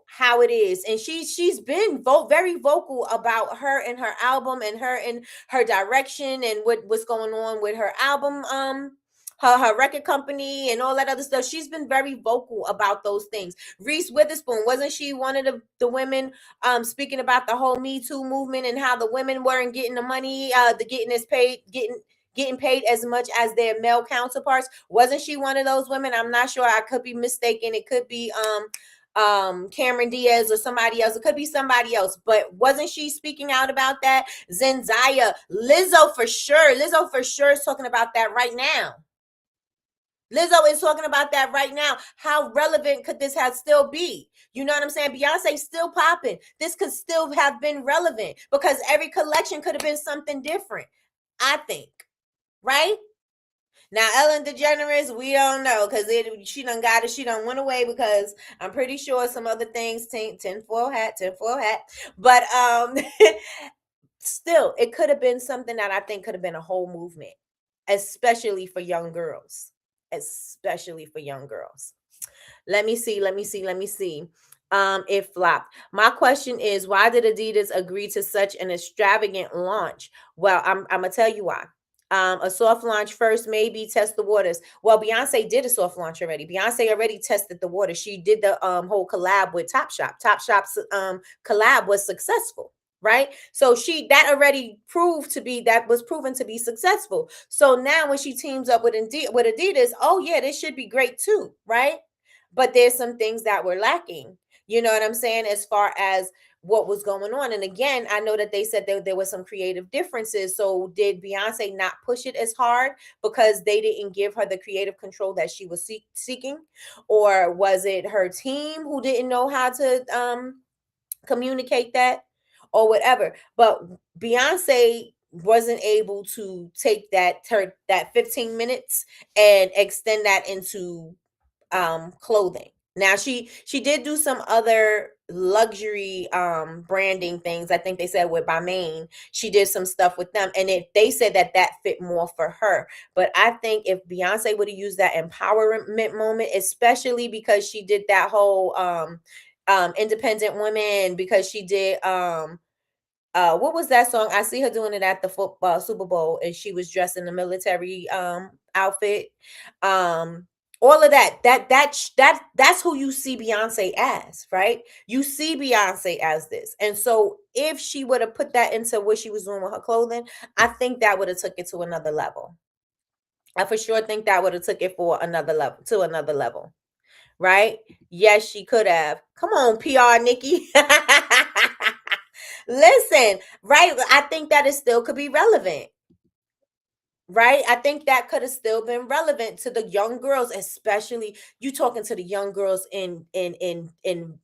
how it is, and she's been very vocal about her and her album, and her direction, and what's going on with her album, her record company and all that other stuff. She's been very vocal about those things. Reese Witherspoon, wasn't she one of the women speaking about the whole Me Too movement, and how the women weren't getting the money, getting paid as much as their male counterparts? Wasn't she one of those women? I'm not sure. I could be mistaken. It could be Cameron Diaz or somebody else. It could be somebody else, but wasn't she speaking out about that? Zendaya, Lizzo for sure is talking about that right now. Lizzo is talking about that right now. How relevant could this have still be? You know what I'm saying? Beyonce still popping. This could still have been relevant, because every collection could have been something different, I think. Right? Now, Ellen DeGeneres, we don't know, because she done went away, because I'm pretty sure some other things, tinfoil hat. But still, it could have been something that I think could have been a whole movement, especially for young girls. Let me see. It flopped. My question is, why did Adidas agree to such an extravagant launch? Well, I'm gonna tell you why. A soft launch first, maybe test the waters. Well, Beyonce did a soft launch already. Beyonce already tested the water. She did the whole collab with Topshop. Topshop's collab was successful. Right? So that already was proven to be successful. So now when she teams up with Adidas, oh yeah, this should be great too, right? But there's some things that were lacking. You know what I'm saying? As far as what was going on. And again, I know that they said there were some creative differences. So did Beyonce not push it as hard because they didn't give her the creative control that she was seeking? Or was it her team who didn't know how to communicate that? Or whatever. But Beyonce wasn't able to take that 15 minutes and extend that into clothing. Now she did do some other luxury branding things. I think they said with Balmain, she did some stuff with them, and they said that fit more for her. But I think if Beyonce would have used that empowerment moment, especially because she did that whole independent women, because she did what was that song? I see her doing it at the football Super Bowl, and she was dressed in the military outfit. All of that's who you see Beyonce as, right? You see Beyonce as this. And so if she would have put that into what she was doing with her clothing, I think that would have took it to another level. I for sure think that would have took it for another level. Right? Yes, she could have. Come on, PR Nikki. Listen, right? I think that it still could be relevant. Right? I think that could have still been relevant to the young girls, especially you talking to the young girls in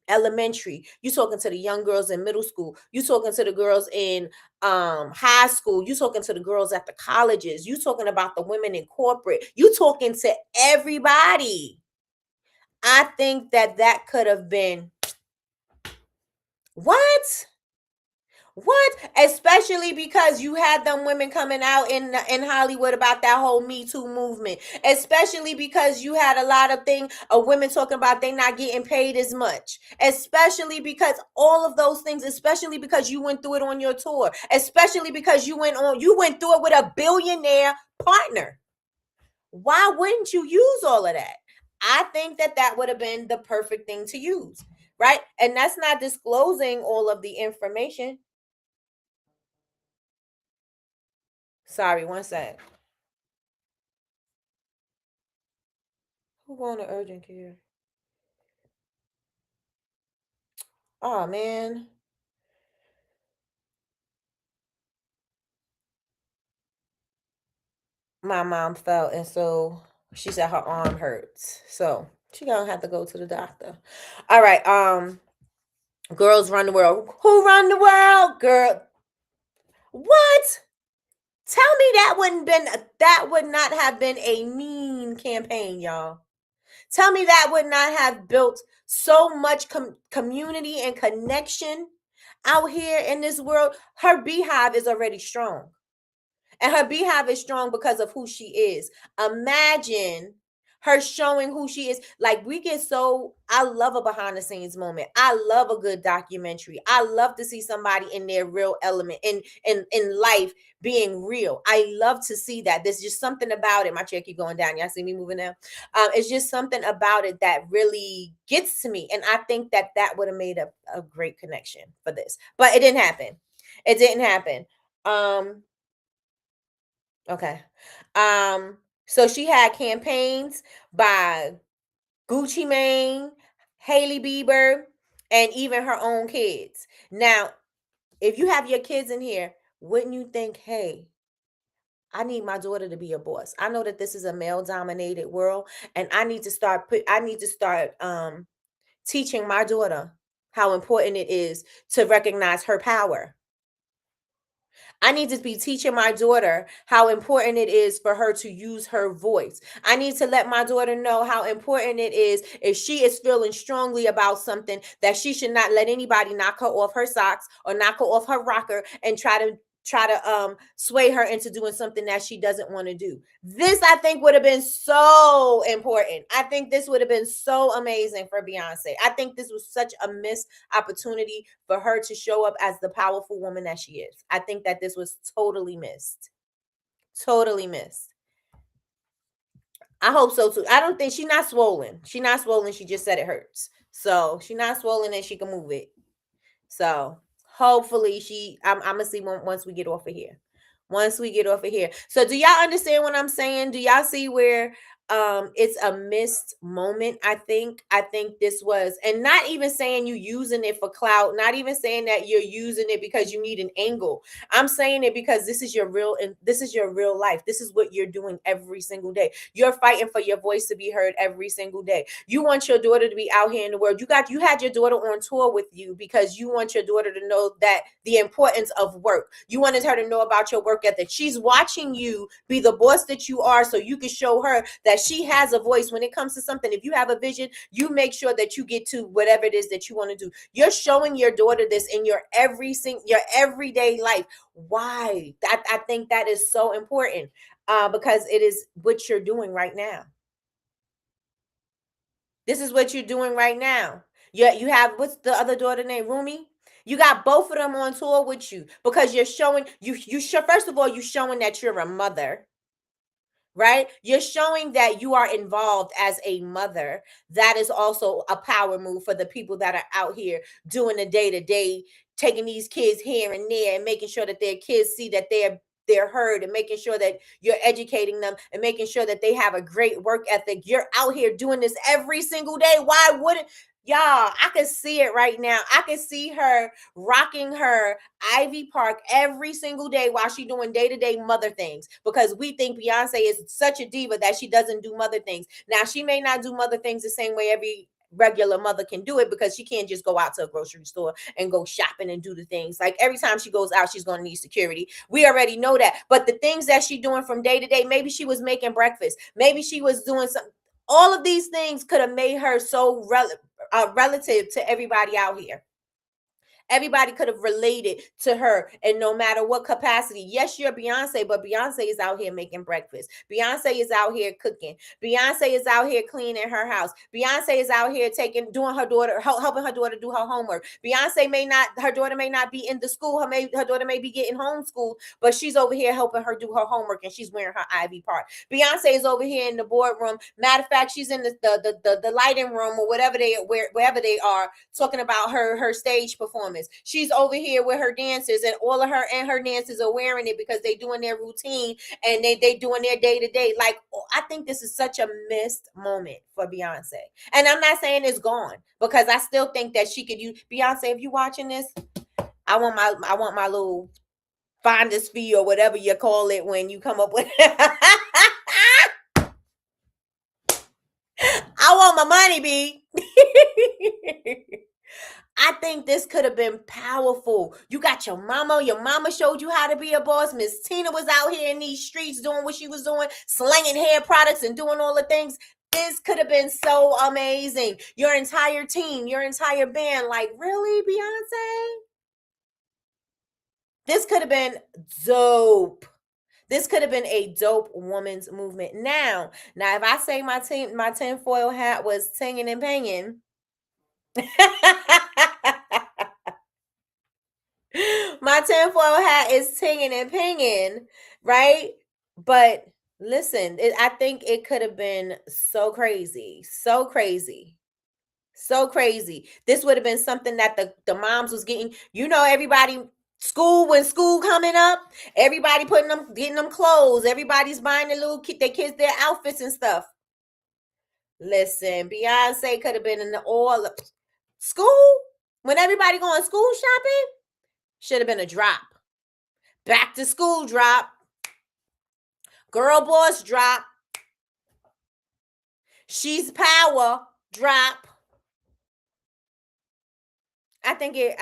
elementary, you talking to the young girls in middle school, you talking to the girls in high school, you talking to the girls at the colleges, you talking about the women in corporate, you talking to everybody. I think that could have been what? What? Especially because you had them women coming out in Hollywood about that whole Me Too movement. Especially because you had a lot of things of women talking about they not getting paid as much. Especially because all of those things, especially because you went through it on your tour. Especially because you went through it with a billionaire partner. Why wouldn't you use all of that? I think that would have been the perfect thing to use, right? And that's not disclosing all of the information. Sorry, one sec. Who going to urgent care? Oh man, my mom fell, and so she said her arm hurts, so she gonna have to go to the doctor. All right, girls run the world. Who run the world, girl? What? Tell me that would not have been a mean campaign, y'all. Tell me that would not have built so much community and connection out here in this world. Her beehive is already strong. And her beehive is strong because of who she is. Imagine her showing who she is. Like I love a behind the scenes moment. I love a good documentary. I love to see somebody in their real element in life being real. I love to see that. There's just something about it. My chair keep going down. Y'all see me moving now? It's just something about it that really gets to me. And I think that would have made a great connection for this. But it didn't happen. It didn't happen. Okay. So she had campaigns by Gucci Mane, Hailey Bieber, and even her own kids. Now, if you have your kids in here, wouldn't you think, hey, I need my daughter to be a boss. I know that this is a male dominated world, and I need to start teaching my daughter how important it is to recognize her power. I need to be teaching my daughter how important it is for her to use her voice. I need to let my daughter know how important it is if she is feeling strongly about something that she should not let anybody knock her off her socks or knock her off her rocker and try to sway her into doing something that she doesn't want to do. This I think would have been so important. I think this would have been so amazing for Beyonce. I think this was such a missed opportunity for her to show up as the powerful woman that she is. I think that this was totally missed. Totally missed. I hope so too. I don't think she's not swollen. She's not swollen. She just said it hurts. So she's not swollen and she can move it. So hopefully I'm gonna see once we get off of here. Once we get off of here. So do y'all understand what I'm saying? Do y'all see where it's a missed moment. I think this was, and not even saying you using it for clout, not even saying that you're using it because you need an angle. I'm saying it because this is your real, and this is your real life. This is what you're doing every single day. You're fighting for your voice to be heard every single day. You want your daughter to be out here in the world. You had your daughter on tour with you because you want your daughter to know that the importance of work. You wanted her to know about your work ethic. She's watching you be the boss that you are, so you can show her that she has a voice when it comes to something. If you have a vision, you make sure that you get to whatever it is that you want to do. You're showing your daughter this in your everyday life. Why? I think that is so important, because it is what you're doing right now. This is what you're doing right now. You have, what's the other daughter named, Rumi? You got both of them on tour with you because you're showing first of all, you're showing that you're a mother, right? You're showing that you are involved as a mother. That is also a power move for the people that are out here doing the day-to-day, taking these kids here and there and making sure that their kids see that they're heard, and making sure that you're educating them and making sure that they have a great work ethic. You're out here doing this every single day. Why wouldn't y'all? I can see it right now. I can see her rocking her Ivy Park every single day while she's doing day-to-day mother things, because we think Beyonce is such a diva that she doesn't do mother things. Now, she may not do mother things the same way every regular mother can do it, because she can't just go out to a grocery store and go shopping and do the things. Like, every time she goes out, she's going to need security. We already know that. But the things that she's doing from day to day, maybe she was making breakfast, maybe she was doing something. All of these things could have made her so relative to everybody out here. Everybody could have related to her, and no matter what capacity. Yes, you're Beyonce, but Beyonce is out here making breakfast. Beyonce is out here cooking. Beyonce is out here cleaning her house. Beyonce is out here doing her daughter, helping her daughter do her homework. Her daughter may not be in the school. Her daughter may be getting homeschooled, but she's over here helping her do her homework, and she's wearing her Ivy Park. Beyonce is over here in the boardroom. Matter of fact, she's in the lighting room, or wherever they are, talking about her stage performance. She's over here with her dancers, and all of her dancers are wearing it because they doing their routine, and they doing their day-to-day. Like, I think this is such a missed moment for Beyonce. And I'm not saying it's gone, because I still think that she could use. Beyonce, if you watching this, I want my little finder's fee, or whatever you call it when you come up with I want my money, B. I think this could have been powerful. You got your mama showed you how to be a boss. Miss Tina was out here in these streets doing what she was doing, slanging hair products and doing all the things. This could have been so amazing. Your entire team, your entire band, like, really, Beyonce? This could have been dope. This could have been a dope woman's movement. Now, if I say my tinfoil hat was tinging and pinging, my tinfoil hat is tinging and pinging, right? But listen, I think it could have been so crazy. This would have been something that the moms was getting, everybody, when school coming up, everybody getting them clothes, everybody's buying their kids their outfits and stuff. Listen, Beyonce could have been in all school when everybody going school shopping. Should have been a drop. Back to school drop. Girl boss drop. She's power drop. I think it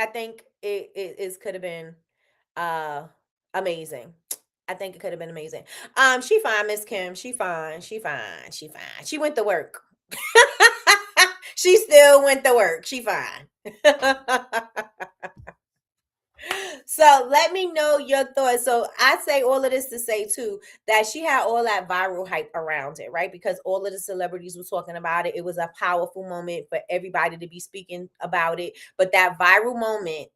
could have been amazing. I think it could have been amazing. She fine, Miss Kim. She fine. She went to work. She still went to work. She fine. So let me know your thoughts. So I say all of this to say too, that she had all that viral hype around it, right? Because all of the celebrities were talking about it. It was a powerful moment for everybody to be speaking about it. But that viral moment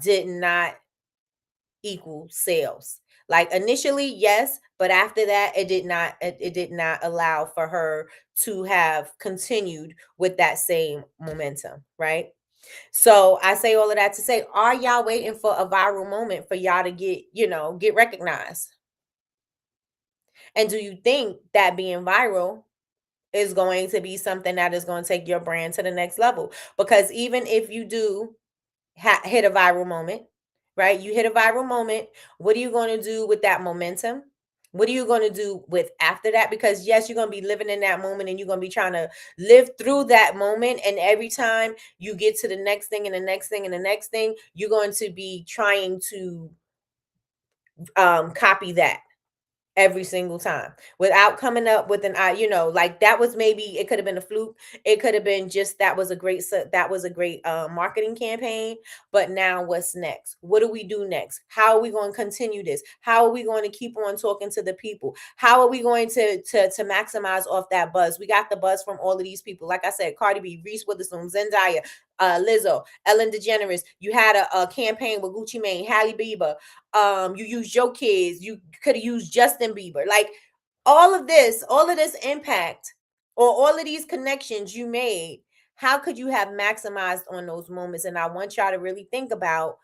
did not equal sales. Like, initially, yes, but after that, it did not allow for her to have continued with that same momentum, right? So I say all of that to say, are y'all waiting for a viral moment for y'all to get recognized? And do you think that being viral is going to be something that is going to take your brand to the next level? Because even if you do hit a viral moment, right? You hit a viral moment. What are you going to do with that momentum? What are you going to do with after that? Because yes, you're going to be living in that moment and you're going to be trying to live through that moment. And every time you get to the next thing and the next thing and the next thing, you're going to be trying to copy that every single time without coming up with an like that was, maybe it could have been a fluke. It could have been just that was a great marketing campaign. But now what's next? What do we do next? How are we going to continue this? How are we going to keep on talking to the people? How are we going to maximize off that buzz? We got the buzz from all of these people, like I said, Cardi B, Reese Witherspoon, Zendaya, Lizzo, Ellen DeGeneres. You had a campaign with Gucci Mane, Halle Bieber. You used your kids. You could have used Justin Bieber. Like all of this impact or all of these connections you made. How could you have maximized on those moments? And I want y'all to really think about,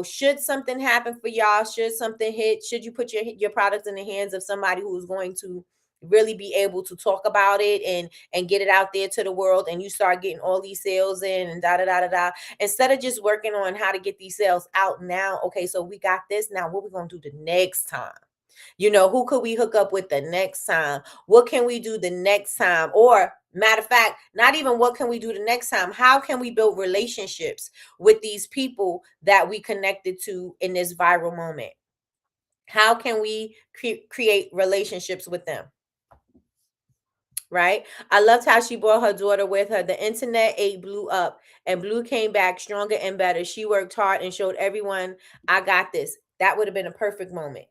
should something happen for y'all? Should something hit? Should you put your product in the hands of somebody who is going to really be able to talk about it and get it out there to the world, and you start getting all these sales in and da da da da da, instead of just working on how to get these sales out now? Okay, so we got this. Now what we gonna do the next time? Who could we hook up with the next time? What can we do the next time? Or matter of fact, not even what can we do the next time? How can we build relationships with these people that we connected to in this viral moment? How can we create relationships with them? Right? I loved how she brought her daughter with her. The internet ate Blue up, and Blue came back stronger and better. She worked hard and showed everyone, I got this. That would have been a perfect moment.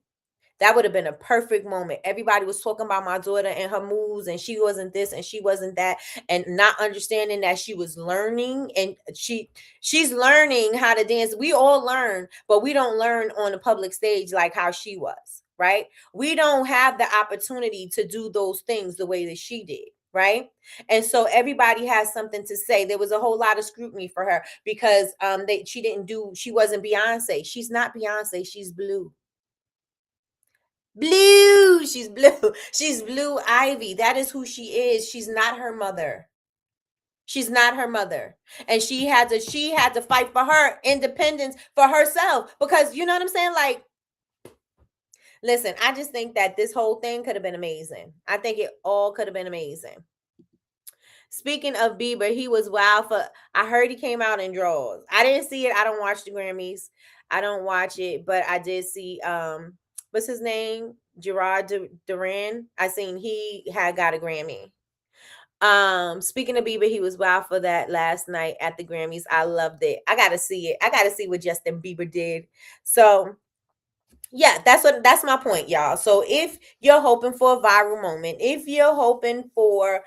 That would have been a perfect moment. Everybody was talking about my daughter and her moves, and she wasn't this and she wasn't that, and not understanding that she was learning, and she's learning how to dance. We all learn, but we don't learn on a public stage like how she was, right? We don't have the opportunity to do those things the way that she did. Right. And so everybody has something to say. There was a whole lot of scrutiny for her because she wasn't Beyonce. She's not Beyonce, she's Blue. Blue. She's Blue. She's Blue Ivy. That is who she is. She's not her mother. She's not her mother. And she had to fight for her independence for herself, because you know what I'm saying? Like, listen, I just think that this whole thing could have been amazing. I think it all could have been amazing. Speaking of Bieber, he was wild for. I heard he came out in drawers. I didn't see it. I don't watch the Grammys. I don't watch it, but I did see what's his name? Gerard Duran. I seen he had got a Grammy. Speaking of Bieber, he was wild for that last night at the Grammys. I loved it. I gotta see it. I gotta see what Justin Bieber did. So yeah, that's my point, y'all. So if you're hoping for a viral moment, if you're hoping for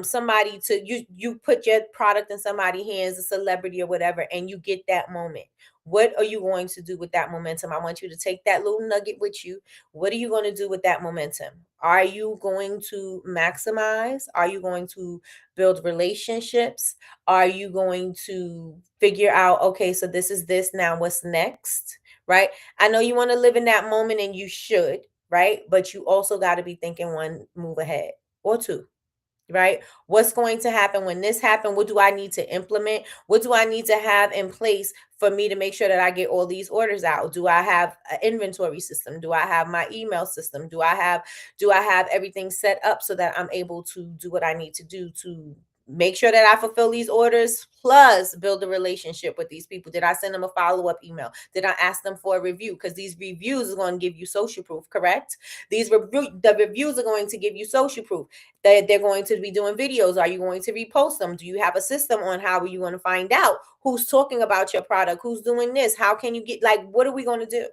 somebody to you put your product in somebody's hands, a celebrity or whatever, and you get that moment, what are you going to do with that momentum? I want you to take that little nugget with you. What are you going to do with that momentum? Are you going to maximize? Are you going to build relationships? Are you going to figure out, okay, so this is this, now what's next? Right? I know you want to live in that moment, and you should, right? But you also got to be thinking one move ahead or two, right? What's going to happen when this happens? What do I need to implement? What do I need to have in place for me to make sure that I get all these orders out? Do I have an inventory system? Do I have my email system? Do I have everything set up so that I'm able to do what I need to do to make sure that I fulfill these orders, plus build a relationship with these people? Did I send them a follow-up email? Did I ask them for a review? Because these reviews are going to give you social proof, correct? The reviews are going to give you social proof. They're going to be doing videos. Are you going to repost them? Do you have a system on how you want to find out who's talking about your product, who's doing this? How can you get, like, what are we going to do?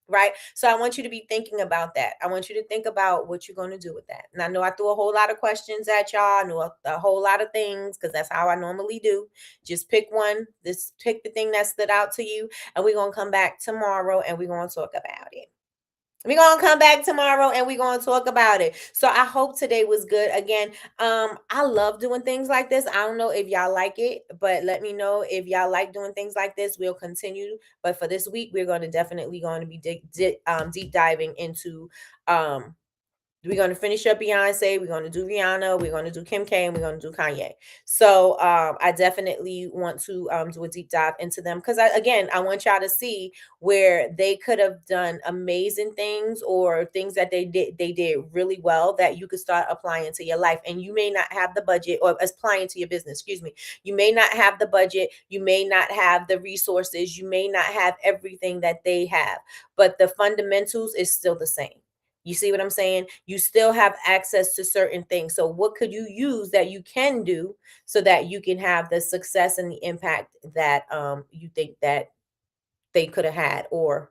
Right? So I want you to be thinking about that. I want you to think about what you're going to do with that. And I know I threw a whole lot of questions at y'all. I know a whole lot of things, because that's how I normally do. Just pick one. Just pick the thing that stood out to you. And we're going to come back tomorrow and we're going to talk about it. We're going to come back tomorrow and we're going to talk about it. So I hope today was good. Again, I love doing things like this. I don't know if y'all like it, but let me know if y'all like doing things like this. We'll continue. But for this week, we're going to definitely going to be deep diving into We're going to finish up Beyonce. We're going to do Rihanna. We're going to do Kim K. And we're going to do Kanye. So I definitely want to do a deep dive into them because, I want y'all to see where they could have done amazing things or things that they did really well that you could start applying to your life. And you may not have the budget, or applying to your business, excuse me. You may not have the budget. You may not have the resources. You may not have everything that they have, but the fundamentals is still the same. You see what I'm saying? You still have access to certain things. So what could you use that you can do so that you can have the success and the impact that you think that they could have had, or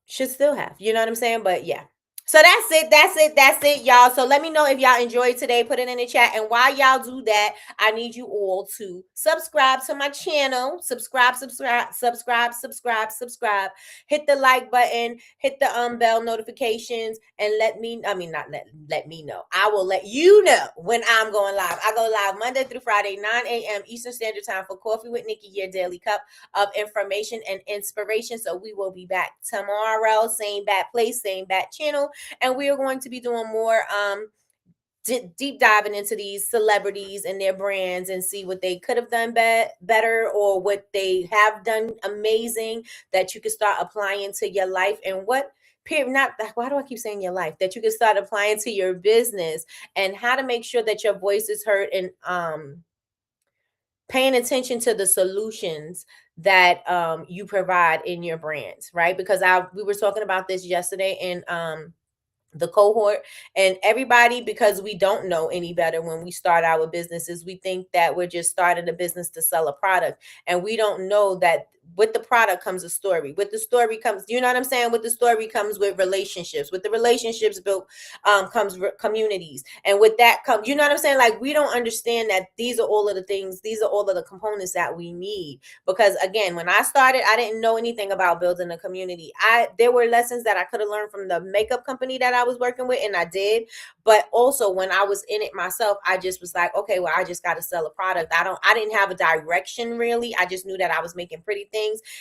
should still have. You know what I'm saying? But yeah. So that's it, y'all. So let me know if y'all enjoyed today. Put it in the chat. And while y'all do that, I need you all to subscribe to my channel. Subscribe. Hit the like button, hit the bell notifications, and let me know. I will let you know when I'm going live. I go live Monday through Friday, 9 a.m. Eastern Standard Time for Coffee with Nikki, your daily cup of information and inspiration. So we will be back tomorrow, same bat place, same bat channel. And we are going to be doing more deep diving into these celebrities and their brands and see what they could have done better, or what they have done amazing that you can start applying to your life, and why do I keep saying your life, that you can start applying to your business, and how to make sure that your voice is heard, and paying attention to the solutions that you provide in your brands, right? Because we were talking about this yesterday in the cohort, and everybody, because we don't know any better when we start our businesses, we think that we're just starting a business to sell a product, and we don't know that with the product comes a story. With the story comes, you know what I'm saying? With the story comes with relationships. With the relationships built comes communities. And with that comes, you know what I'm saying? Like, we don't understand that these are all of the things, these are all of the components that we need. Because again, when I started, I didn't know anything about building a community. There were lessons that I could have learned from the makeup company that I was working with, and I did. But also when I was in it myself, I just was like, okay, well, I just got to sell a product. I didn't have a direction really. I just knew that I was making pretty things.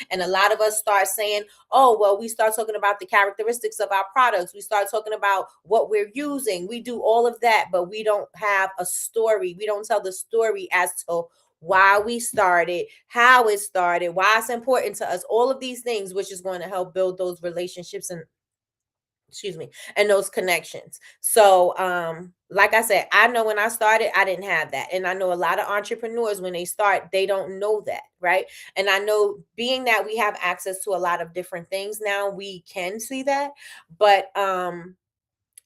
And a lot of us start saying, oh, well, we start talking about the characteristics of our products. We start talking about what we're using. We do all of that, but we don't have a story. We don't tell the story as to why we started, how it started, why it's important to us, all of these things, which is going to help build those relationships and those connections. So, like I said, I know when I started, I didn't have that. And I know a lot of entrepreneurs, when they start, they don't know that, right? And I know, being that we have access to a lot of different things now, we can see that. But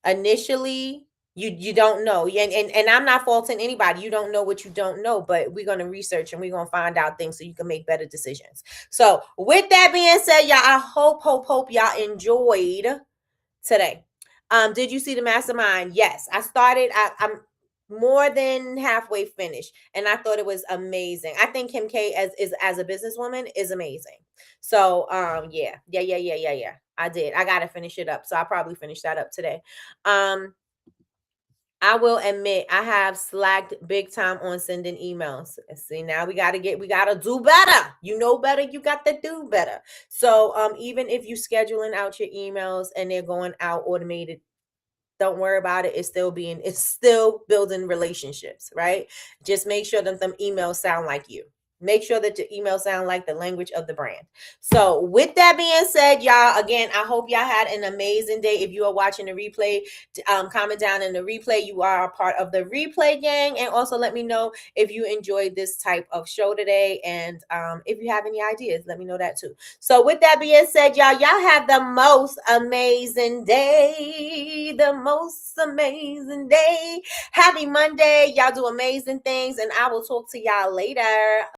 initially, you don't know. And I'm not faulting anybody. You don't know what you don't know, but we're going to research and we're going to find out things so you can make better decisions. So with that being said, y'all, I hope y'all enjoyed today. Did you see the mastermind? Yes, I started. I'm more than halfway finished, and I thought it was amazing. I think Kim K as a businesswoman is amazing. So yeah. I did. I gotta finish it up. So I'll probably finish that up today. I will admit I have slacked big time on sending emails. See, now we gotta do better. You know better, you got to do better. So even if you scheduling out your emails and they're going out automated, don't worry about it. It's still building relationships, right? Just make sure that them emails sound like you. Make sure that your emails sound like the language of the brand. So with that being said, y'all, again, I hope y'all had an amazing day. If you are watching the replay, comment down in the replay. You are a part of the replay gang. And also let me know if you enjoyed this type of show today. And if you have any ideas, let me know that too. So with that being said, y'all have the most amazing day. Happy Monday. Y'all do amazing things. And I will talk to y'all later.